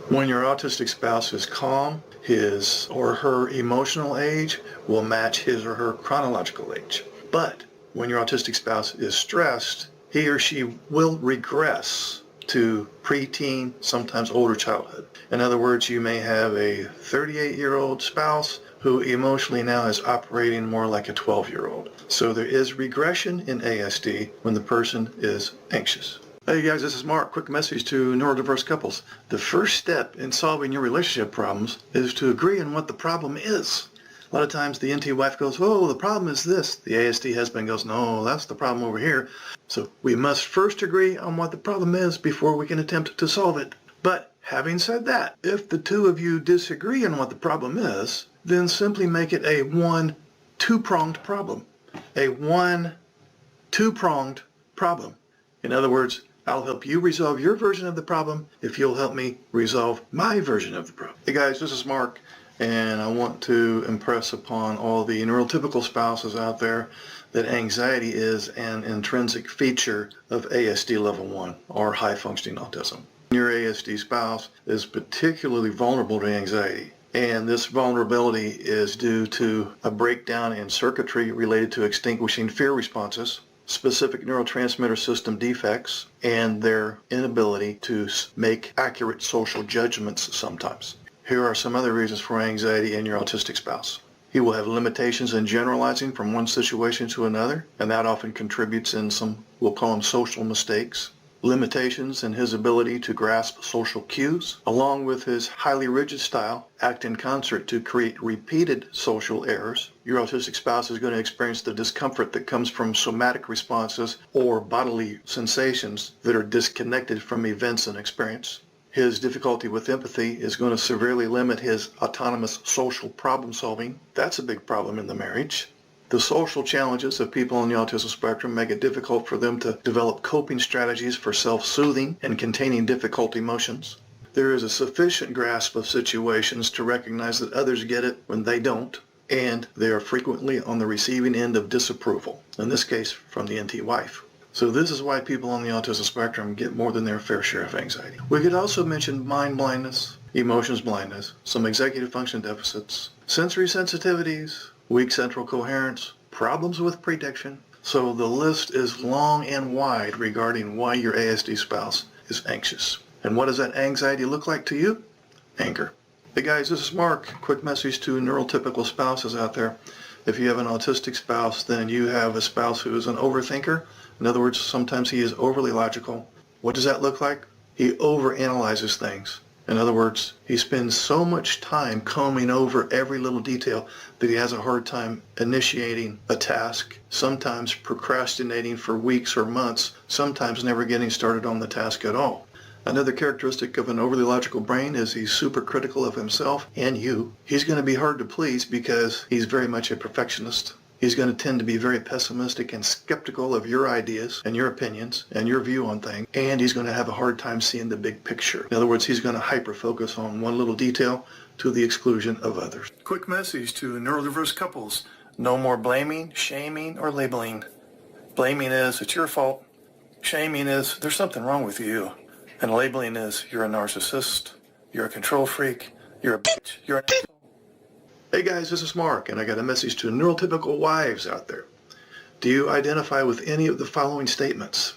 When your autistic spouse is calm, his or her emotional age will match his or her chronological age. But when your autistic spouse is stressed, he or she will regress to preteen, sometimes older childhood. In other words, you may have a 38-year-old spouse who emotionally now is operating more like a 12-year-old. So there is regression in ASD when the person is anxious. Hey guys, this is Mark. Quick message to neurodiverse couples. The first step in solving your relationship problems is to agree on what the problem is. A lot of times the NT wife goes, oh, the problem is this. The ASD husband goes, no, that's the problem over here. So we must first agree on what the problem is before we can attempt to solve it. But having said that, if the two of you disagree on what the problem is, then simply make it a two-pronged problem. A two-pronged problem. In other words, I'll help you resolve your version of the problem if you'll help me resolve my version of the problem. Hey guys, this is Mark, and I want to impress upon all the neurotypical spouses out there that anxiety is an intrinsic feature of ASD level 1, or high functioning autism. Your ASD spouse is particularly vulnerable to anxiety, and this vulnerability is due to a breakdown in circuitry related to extinguishing fear responses, specific neurotransmitter system defects, and their inability to make accurate social judgments sometimes. Here are some other reasons for anxiety in your autistic spouse. He will have limitations in generalizing from one situation to another, and that often contributes in some, we'll call them social mistakes. Limitations in his ability to grasp social cues, along with his highly rigid style, act in concert to create repeated social errors. Your autistic spouse is going to experience the discomfort that comes from somatic responses or bodily sensations that are disconnected from events and experience. His difficulty with empathy is going to severely limit his autonomous social problem solving. That's a big problem in the marriage. The social challenges of people on the autism spectrum make it difficult for them to develop coping strategies for self-soothing and containing difficult emotions. There is a sufficient grasp of situations to recognize that others get it when they don't, and they are frequently on the receiving end of disapproval, in this case from the NT wife. So this is why people on the autism spectrum get more than their fair share of anxiety. We could also mention mind blindness, emotions blindness, some executive function deficits, sensory sensitivities, weak central coherence, problems with prediction. So the list is long and wide regarding why your ASD spouse is anxious. And what does that anxiety look like to you? Anger. Hey guys, this is Mark. Quick message to neurotypical spouses out there. If you have an autistic spouse, then you have a spouse who is an overthinker. In other words, sometimes he is overly logical. What does that look like? He overanalyzes things. In other words, he spends so much time combing over every little detail that he has a hard time initiating a task, sometimes procrastinating for weeks or months, sometimes never getting started on the task at all. Another characteristic of an overly logical brain is he's super critical of himself and you. He's going to be hard to please because he's very much a perfectionist. He's going to tend to be very pessimistic and skeptical of your ideas and your opinions and your view on things, and he's going to have a hard time seeing the big picture. In other words, he's going to hyper-focus on one little detail to the exclusion of others. Quick message to neurodiverse couples. No more blaming, shaming, or labeling. Blaming is, it's your fault. Shaming is, there's something wrong with you. And labeling is, you're a narcissist, you're a control freak, you're a bitch, you're an asshole. Hey guys, this is Mark, and I got a message to neurotypical wives out there. Do you identify with any of the following statements?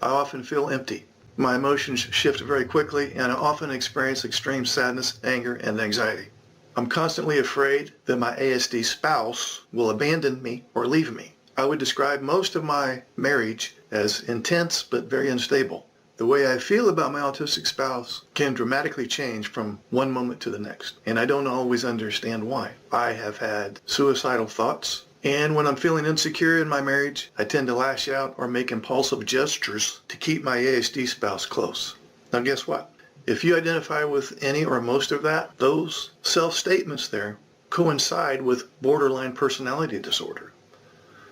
I often feel empty. My emotions shift very quickly, and I often experience extreme sadness, anger, and anxiety. I'm constantly afraid that my ASD spouse will abandon me or leave me. I would describe most of my marriage as intense but very unstable. The way I feel about my autistic spouse can dramatically change from one moment to the next, and I don't always understand why. I have had suicidal thoughts, and when I'm feeling insecure in my marriage, I tend to lash out or make impulsive gestures to keep my ASD spouse close. Now guess what? If you identify with any or most of that, those self-statements there coincide with borderline personality disorder.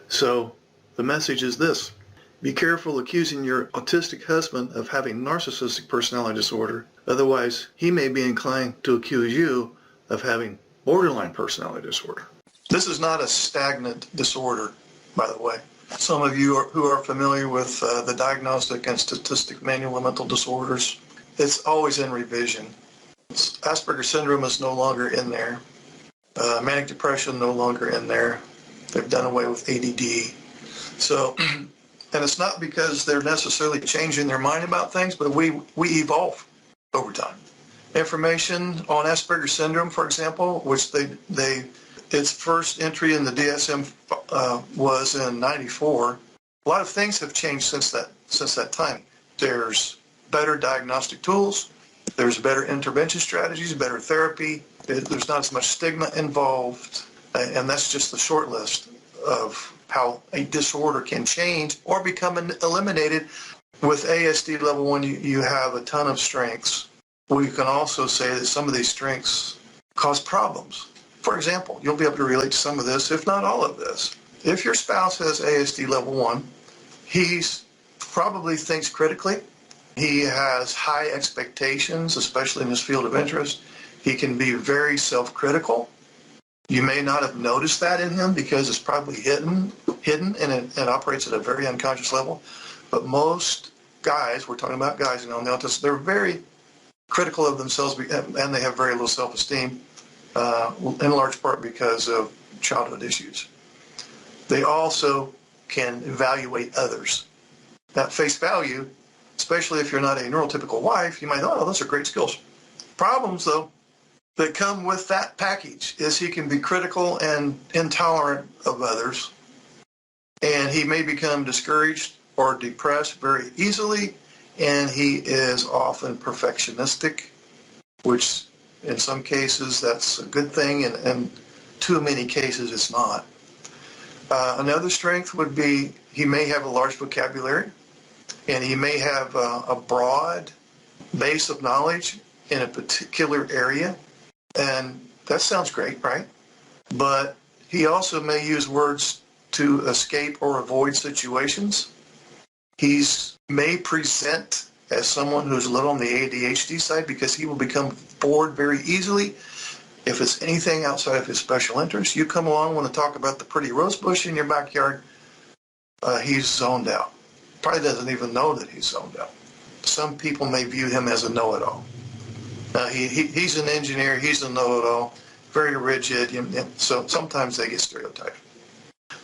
So the message is this. Be careful accusing your autistic husband of having narcissistic personality disorder. Otherwise, he may be inclined to accuse you of having borderline personality disorder. This is not a stagnant disorder, by the way. Some of you who are familiar with the Diagnostic and Statistic Manual of Mental Disorders, it's always in revision. Asperger's syndrome is no longer in there. Manic depression no longer in there. They've done away with ADD. So. And it's not because they're necessarily changing their mind about things, but we evolve over time. Information on Asperger's syndrome, for example, which its first entry in the DSM was in '94. A lot of things have changed since that time. There's better diagnostic tools. There's better intervention strategies, better therapy. There's not as much stigma involved, and that's just the short list of how a disorder can change or become eliminated. With ASD level 1, you have a ton of strengths. we can also say that some of these strengths cause problems. For example, you'll be able to relate to some of this, if not all of this. If your spouse has ASD level 1, he probably thinks critically. He has high expectations, especially in his field of interest. He can be very self-critical. You may not have noticed that in him because it's probably hidden, and it operates at a very unconscious level. But most guys, we're talking about guys now, they're very critical of themselves, and they have very low self-esteem, in large part because of childhood issues. They also can evaluate others. At face value, especially if you're not a neurotypical wife, you might think, oh, those are great skills. Problems, though, that come with that package is he can be critical and intolerant of others, and he may become discouraged or depressed very easily, and he is often perfectionistic, which in some cases that's a good thing, and too many cases it's not. Another strength would be he may have a large vocabulary, and he may have a broad base of knowledge in a particular area, and that sounds great, right? But he also may use words to escape or avoid situations. He may present as someone who's a little on the ADHD side because he will become bored very easily. If it's anything outside of his special interest, you come along, want to talk about the pretty rose bush in your backyard, he's zoned out. Probably doesn't even know that he's zoned out. Some people may view him as a know-it-all. He's an engineer, he's a know-it-all, very rigid, so sometimes they get stereotyped.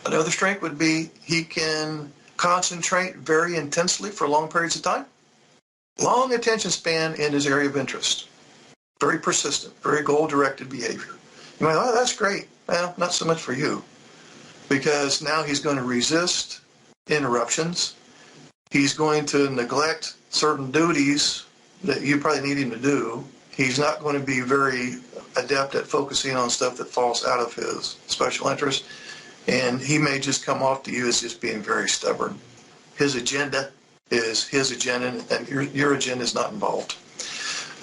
Another strength would be he can concentrate very intensely for long periods of time. Long attention span in his area of interest. Very persistent, very goal-directed behavior. You might, oh, that's great. Well, not so much for you, because now he's going to resist interruptions. He's going to neglect certain duties that you probably need him to do. He's not going to be very adept at focusing on stuff that falls out of his special interest, and he may just come off to you as just being very stubborn. His agenda is his agenda, and your agenda is not involved.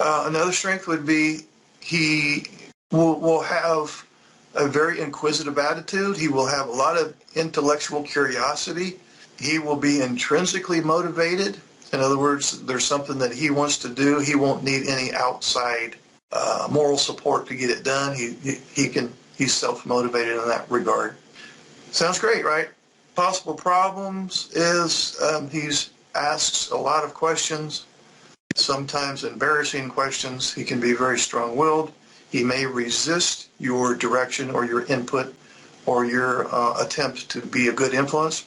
Another strength would be he will have a very inquisitive attitude. He will have a lot of intellectual curiosity. He will be intrinsically motivated. In other words, there's something that he wants to do. He won't need any outside moral support to get it done. He's self-motivated in that regard. Sounds great, right? Possible problems is he asks a lot of questions, sometimes embarrassing questions. He can be very strong-willed. He may resist your direction or your input or your attempt to be a good influence.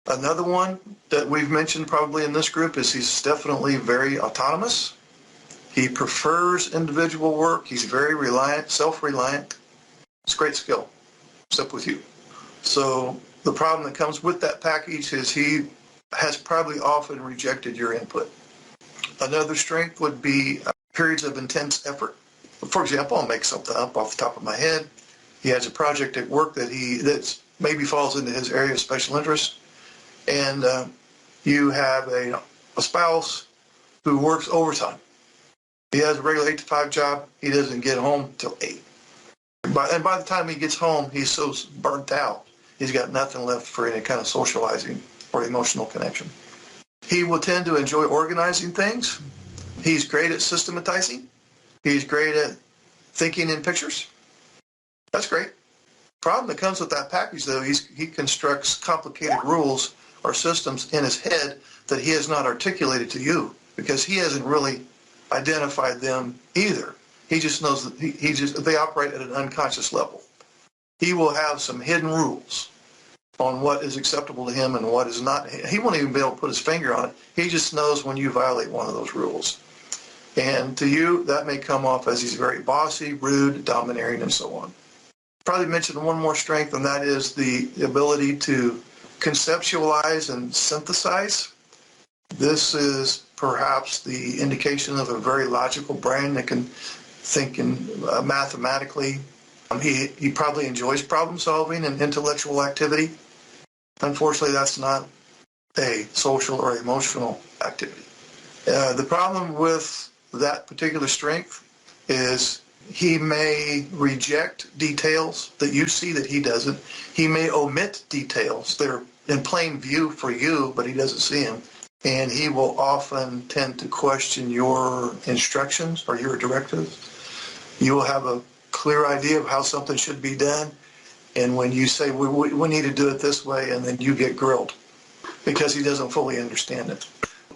Another one that we've mentioned probably in this group is he's definitely very autonomous. He prefers individual work. He's very reliant, self-reliant. It's a great skill, except with you. So the problem that comes with that package is he has probably often rejected your input. Another strength would be periods of intense effort. For example, I'll make something up off the top of my head. He has a project at work that maybe falls into his area of special interest, and you have a spouse who works overtime. He has a regular 8 to 5 job. He doesn't get home till 8. And by the time he gets home, he's so burnt out, he's got nothing left for any kind of socializing or emotional connection. He will tend to enjoy organizing things. He's great at systematizing. He's great at thinking in pictures. That's great. Problem that comes with that package, though, he constructs complicated rules or systems in his head that he has not articulated to you because he hasn't really identified them either. He just knows that they operate at an unconscious level. He will have some hidden rules on what is acceptable to him and what is not. He won't even be able to put his finger on it. He just knows when you violate one of those rules. And to you, that may come off as he's very bossy, rude, domineering, and so on. Probably mention one more strength, and that is the ability to conceptualize and synthesize. This is perhaps the indication of a very logical brain that can think mathematically. He probably enjoys problem solving and intellectual activity. Unfortunately, that's not a social or emotional activity. The problem with that particular strength is he may reject details that you see that he doesn't. He may omit details that are in plain view for you, but he doesn't see them. And he will often tend to question your instructions or your directives. You will have a clear idea of how something should be done. And when you say, we need to do it this way, and then you get grilled because he doesn't fully understand it.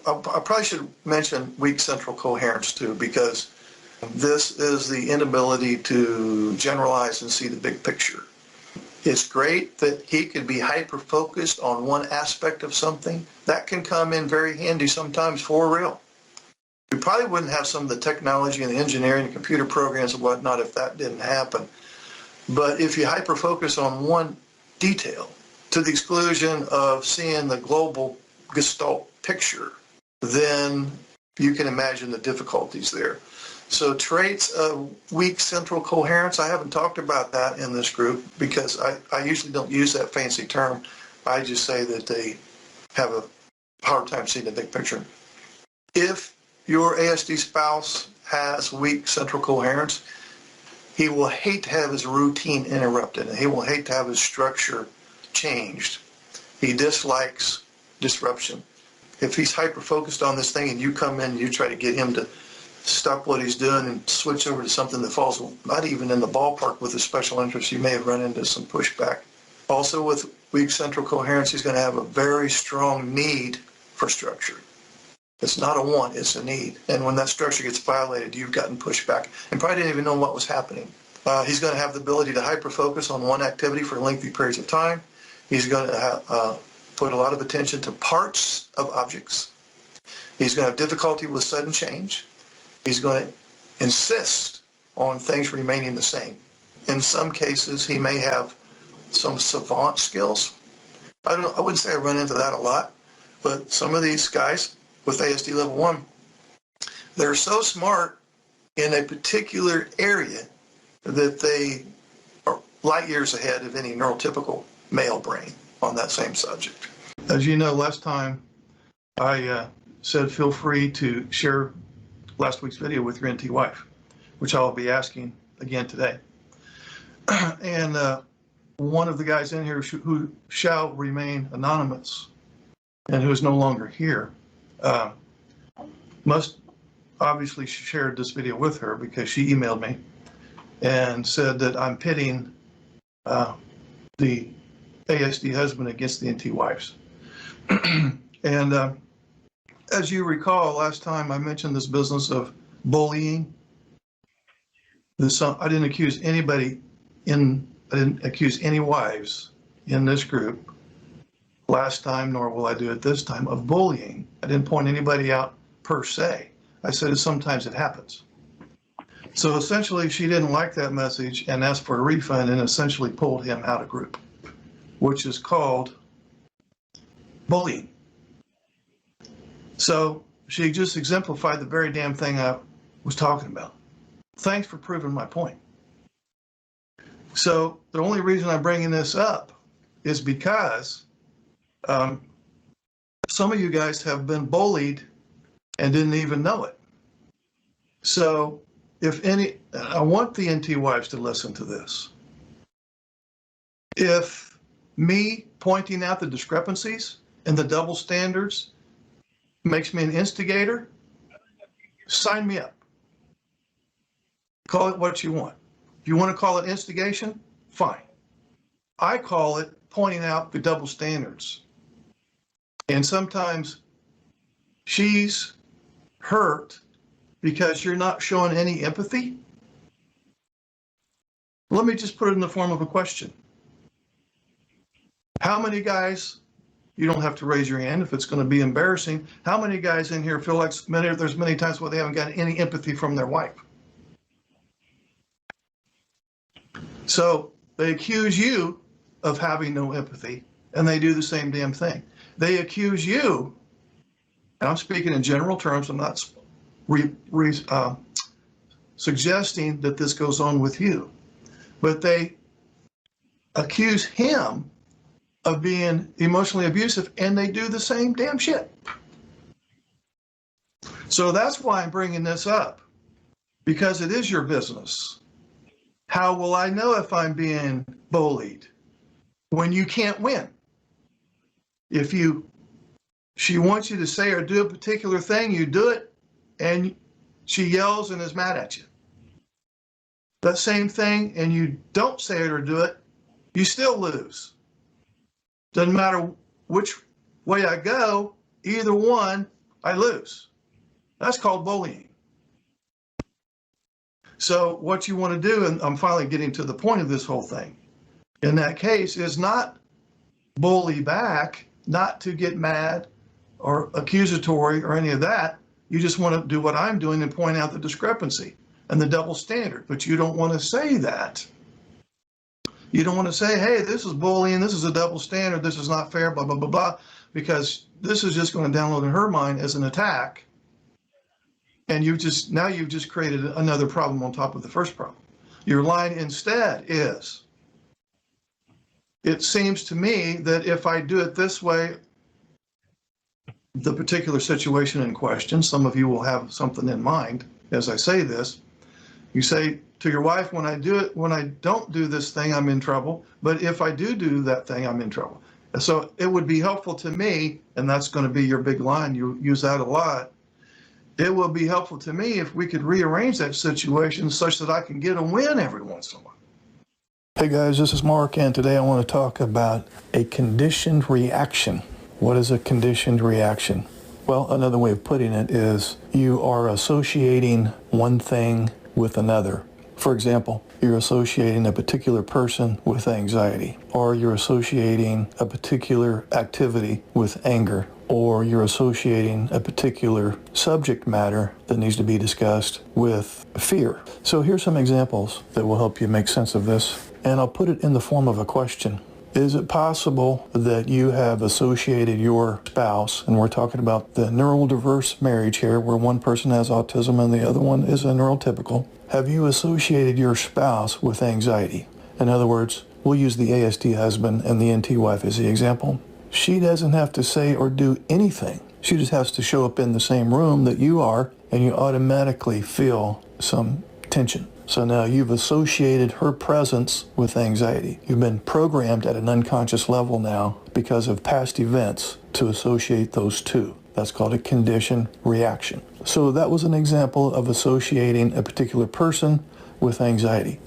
I probably should mention weak central coherence too, because this is the inability to generalize and see the big picture. It's great that he could be hyper-focused on one aspect of something. That can come in very handy sometimes for real. We probably wouldn't have some of the technology and the engineering and computer programs and whatnot if that didn't happen. But if you hyper-focus on one detail to the exclusion of seeing the global gestalt picture, then you can imagine the difficulties there. So traits of weak central coherence, I haven't talked about that in this group because I usually don't use that fancy term. I just say that they have a hard time seeing the big picture. If your ASD spouse has weak central coherence, he will hate to have his routine interrupted, and he will hate to have his structure changed. He dislikes disruption. If he's hyper-focused on this thing and you come in and you try to get him to stop what he's doing and switch over to something that falls not even in the ballpark with his special interest, you may have run into some pushback. Also with weak central coherence, he's going to have a very strong need for structure. It's not a want, it's a need. And when that structure gets violated, you've gotten pushback and probably didn't even know what was happening. He's going to have the ability to hyper-focus on one activity for lengthy periods of time. He's going to put a lot of attention to parts of objects. He's going to have difficulty with sudden change. He's going to insist on things remaining the same. In some cases, he may have some savant skills. I wouldn't say I run into that a lot, but some of these guys with ASD level 1, they're so smart in a particular area that they are light years ahead of any neurotypical male brain on that same subject. As you know, last time I said feel free to share last week's video with your NT wife, which I'll be asking again today. And one of the guys in here who shall remain anonymous and who is no longer here must obviously shared this video with her because she emailed me and said that I'm pitting the ASD husband against the NT wives. And as you recall, last time I mentioned this business of bullying. I didn't accuse anybody I didn't accuse any wives in this group last time, nor will I do it this time, of bullying. I didn't point anybody out per se. I said sometimes it happens. So essentially, she didn't like that message and asked for a refund and essentially pulled him out of group, which is called bullying. So she just exemplified the very damn thing I was talking about. Thanks for proving my point. So the only reason I'm bringing this up is because some of you guys have been bullied and didn't even know it. So I want the NT wives to listen to this. If me pointing out the discrepancies and the double standards makes me an instigator, sign me up. Call it what you want. If you want to call it instigation, fine. I call it pointing out the double standards. And sometimes she's hurt because you're not showing any empathy. Let me just put it in the form of a question. How many guys, you don't have to raise your hand if it's going to be embarrassing, how many guys in here feel like there's many times where they haven't got any empathy from their wife? So they accuse you of having no empathy, and they do the same damn thing. They accuse you, and I'm speaking in general terms, I'm not suggesting that this goes on with you, but they accuse him of being emotionally abusive, and they do the same damn shit. So that's why I'm bringing this up, because it is your business. How will I know if I'm being bullied? When you can't win. If she wants you to say or do a particular thing, you do it, and she yells and is mad at you. That same thing, and you don't say it or do it, you still lose. Doesn't matter which way I go, either one, I lose. That's called bullying. So what you want to do, and I'm finally getting to the point of this whole thing, in that case is not bully back, not to get mad or accusatory or any of that. You just want to do what I'm doing and point out the discrepancy and the double standard, but you don't want to say that. You don't want to say, hey, this is bullying, this is a double standard, this is not fair, blah, blah, blah, blah, because this is just going to download in her mind as an attack. And you've just created another problem on top of the first problem. Your line instead is, it seems to me that if I do it this way, the particular situation in question, some of you will have something in mind as I say this. You say to your wife, when I don't do this thing, I'm in trouble. But if I do that thing, I'm in trouble. So it would be helpful to me, and that's going to be your big line. You use that a lot. It will be helpful to me if we could rearrange that situation such that I can get a win every once in a while. Hey guys, this is Mark, and today I want to talk about a conditioned reaction. What is a conditioned reaction? Well, another way of putting it is you are associating one thing with another. For example, you're associating a particular person with anxiety, or you're associating a particular activity with anger, or you're associating a particular subject matter that needs to be discussed with fear. So here's some examples that will help you make sense of this, and I'll put it in the form of a question. Is it possible that you have associated your spouse, and we're talking about the neurodiverse marriage here, where one person has autism and the other one is a neurotypical, have you associated your spouse with anxiety? In other words, we'll use the ASD husband and the NT wife as the example. She doesn't have to say or do anything. She just has to show up in the same room that you are, and you automatically feel some tension. So now you've associated her presence with anxiety. You've been programmed at an unconscious level now because of past events to associate those two. That's called a conditioned reaction. So that was an example of associating a particular person with anxiety.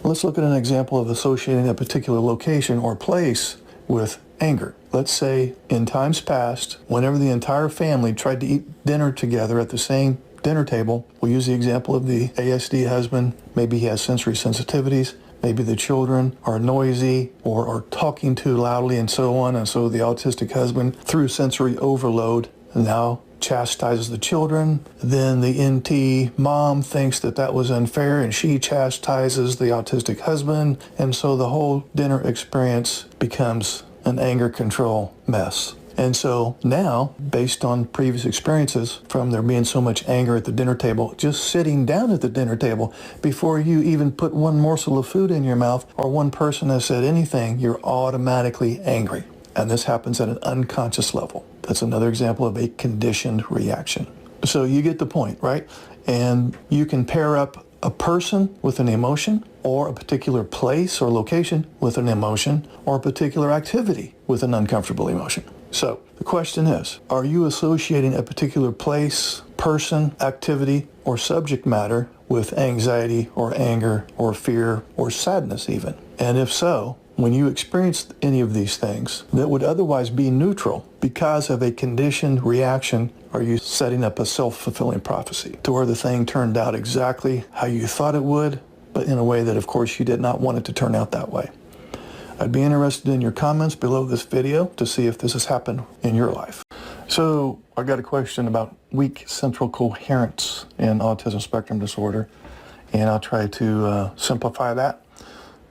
Let's look at an example of associating a particular location or place with anger. Let's say in times past, whenever the entire family tried to eat dinner together at the same dinner table, we'll use the example of the ASD husband. Maybe he has sensory sensitivities. Maybe the children are noisy or are talking too loudly and so on. And so the autistic husband, through sensory overload, now chastises the children. Then the NT mom thinks that was unfair and she chastises the autistic husband. And so the whole dinner experience becomes an anger control mess. And so now, based on previous experiences from there being so much anger at the dinner table, just sitting down at the dinner table, before you even put one morsel of food in your mouth or one person has said anything, you're automatically angry. And this happens at an unconscious level. That's another example of a conditioned reaction. So you get the point, right? And you can pair up a person with an emotion, or a particular place or location with an emotion, or a particular activity with an uncomfortable emotion. So the question is, are you associating a particular place, person, activity, or subject matter with anxiety or anger or fear or sadness even? And if so, when you experience any of these things that would otherwise be neutral because of a conditioned reaction, are you setting up a self-fulfilling prophecy to where the thing turned out exactly how you thought it would, but in a way that of course you did not want it to turn out that way? I'd be interested in your comments below this video to see if this has happened in your life. So I got a question about weak central coherence in autism spectrum disorder, and I'll try to simplify that.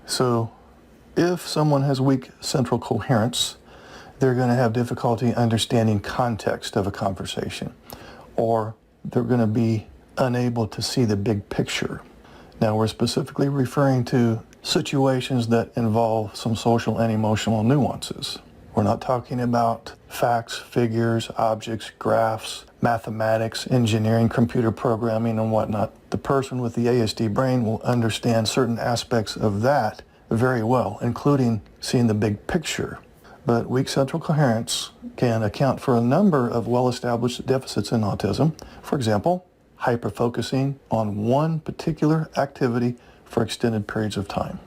So if someone has weak central coherence, they're going to have difficulty understanding context of a conversation, or they're going to be unable to see the big picture. Now we're specifically referring to situations that involve some social and emotional nuances. We're not talking about facts, figures, objects, graphs, mathematics, engineering, computer programming, and whatnot. The person with the ASD brain will understand certain aspects of that very well, including seeing the big picture. But weak central coherence can account for a number of well-established deficits in autism. For example, hyperfocusing on one particular activity for extended periods of time.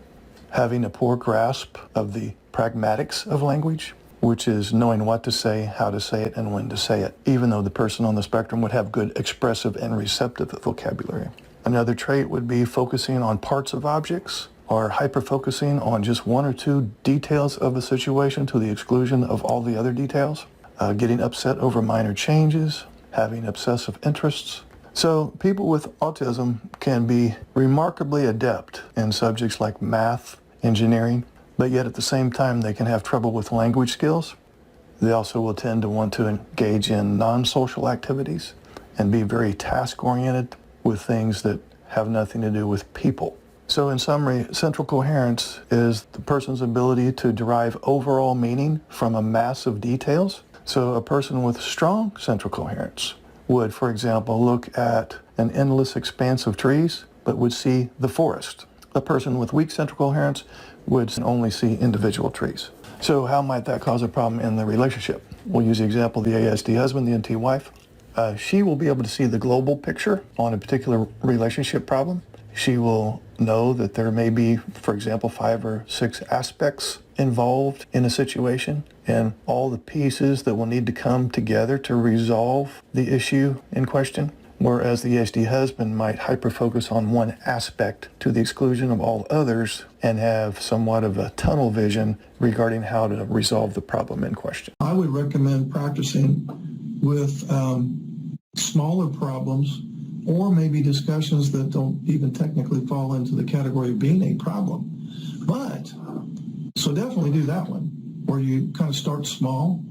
Having a poor grasp of the pragmatics of language, which is knowing what to say, how to say it, and when to say it, even though the person on the spectrum would have good expressive and receptive vocabulary. Another trait would be focusing on parts of objects, or hyper-focusing on just one or two details of a situation to the exclusion of all the other details, getting upset over minor changes, having obsessive interests. So people with autism can be remarkably adept in subjects like math, engineering, but yet at the same time they can have trouble with language skills. They also will tend to want to engage in non-social activities and be very task-oriented with things that have nothing to do with people. So in summary, central coherence is the person's ability to derive overall meaning from a mass of details. So a person with strong central coherence would, for example, look at an endless expanse of trees, but would see the forest. A person with weak central coherence would only see individual trees. So how might that cause a problem in the relationship? We'll use the example of the ASD husband, the NT wife. She will be able to see the global picture on a particular relationship problem. She will know that there may be, for example, 5 or 6 aspects involved in a situation and all the pieces that will need to come together to resolve the issue in question. Whereas the ASD husband might hyper-focus on one aspect to the exclusion of all others and have somewhat of a tunnel vision regarding how to resolve the problem in question. I would recommend practicing with smaller problems or maybe discussions that don't even technically fall into the category of being a problem. But, so definitely do that one, where you kind of start small,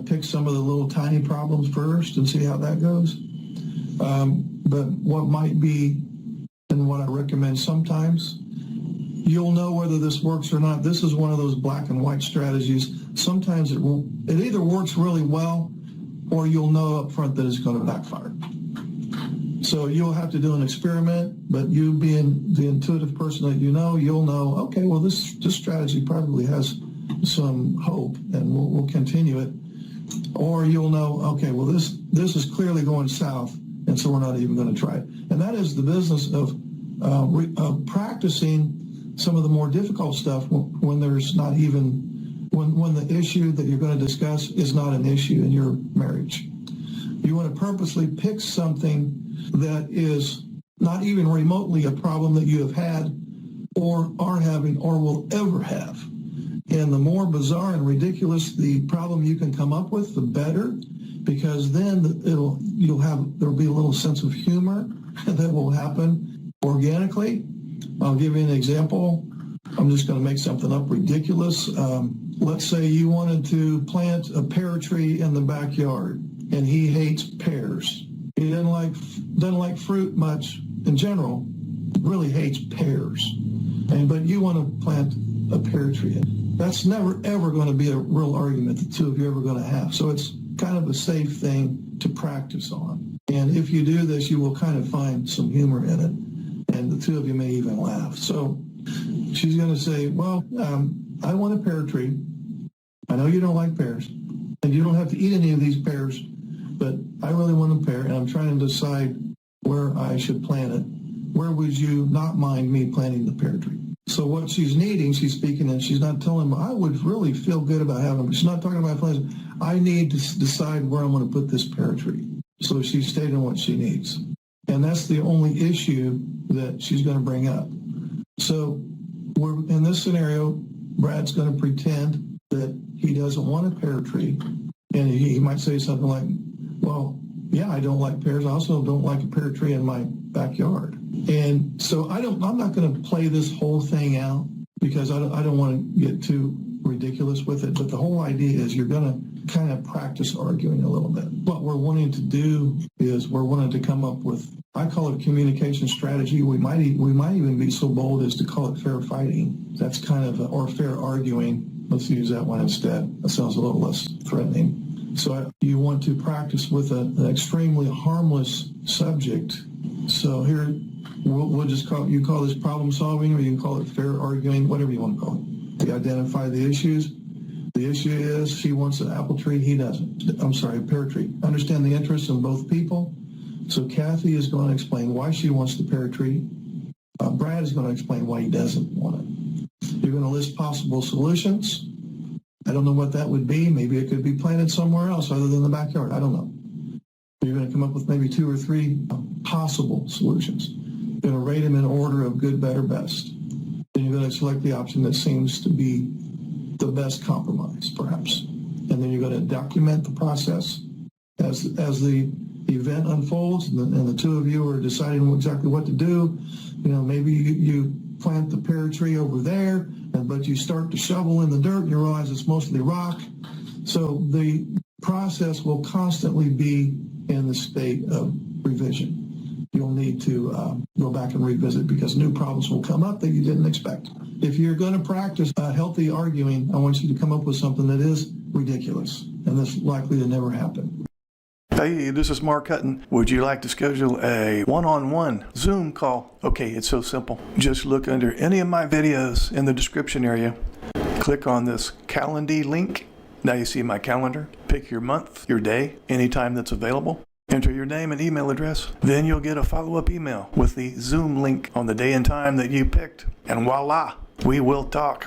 pick some of the little tiny problems first and see how that goes. But what might be, and what I recommend sometimes, you'll know whether this works or not. This is one of those black and white strategies. Sometimes it either works really well or you'll know up front that it's going to backfire. So you'll have to do an experiment, but you being the intuitive person that you'll know, okay, well, this strategy probably has some hope and we'll continue it. Or you'll know, okay, well, this is clearly going south, and so we're not even going to try it. And that is the business of practicing some of the more difficult stuff when there's not even, when the issue that you're going to discuss is not an issue in your marriage. You want to purposely pick something that is not even remotely a problem that you have had or are having or will ever have. And the more bizarre and ridiculous the problem you can come up with, the better, because then there'll be a little sense of humor that will happen organically. I'll give you an example. I'm just going to make something up ridiculous. Let's say you wanted to plant a pear tree in the backyard, and he hates pears. He doesn't like fruit much in general. Really hates pears. But you want to plant a pear tree. That's never ever going to be a real argument the two of you are ever going to have. So it's kind of a safe thing to practice on. And if you do this, you will kind of find some humor in it, and the two of you may even laugh. So she's going to say, well, I want a pear tree. I know you don't like pears, and you don't have to eat any of these pears, but I really want a pear, and I'm trying to decide where I should plant it. Where would you not mind me planting the pear tree? So what she's needing, she's speaking, and she's not telling him, I would really feel good about having them. She's not talking about plants. I need to decide where I'm going to put this pear tree. So she's stating what she needs. And that's the only issue that she's going to bring up. So we're in this scenario, Brad's going to pretend that he doesn't want a pear tree. And he might say something like, well, yeah, I don't like pears. I also don't like a pear tree in my backyard. And so I'm not going to play this whole thing out because I don't want to get too ridiculous with it. But the whole idea is you're going to kind of practice arguing a little bit. What we're wanting to do is we're wanting to come up with, I call it communication strategy. We might even be so bold as to call it fair fighting. That's kind of, or fair arguing. Let's use that one instead. That sounds a little less threatening. So you want to practice with an extremely harmless subject. So here, we'll just call this problem solving, or you can call it fair arguing, whatever you want to call it. We identify the issues. The issue is she wants an apple tree, he doesn't. I'm sorry, a pear tree. Understand the interests of both people. So Kathy is going to explain why she wants the pear tree. Brad is going to explain why he doesn't want it. You're going to list possible solutions. I don't know what that would be. Maybe it could be planted somewhere else other than the backyard. I don't know. You're going to come up with maybe 2 or 3 possible solutions. You're going to rate them in order of good, better, best. Then you're going to select the option that seems to be the best compromise, perhaps. And then you're going to document the process as the event unfolds, and the two of you are deciding exactly what to do. Maybe you plant the pear tree over there, but you start to shovel in the dirt and you realize it's mostly rock. So the process will constantly be in the state of revision. You'll need to go back and revisit because new problems will come up that you didn't expect. If you're going to practice healthy arguing, I want you to come up with something that is ridiculous, and that's likely to never happen. Hey, this is Mark Hutton. Would you like to schedule a one-on-one Zoom call? Okay, it's so simple. Just look under any of my videos in the description area. Click on this Calendly link. Now you see my calendar. Pick your month, your day, anytime that's available. Enter your name and email address. Then you'll get a follow-up email with the Zoom link on the day and time that you picked. And voila, we will talk.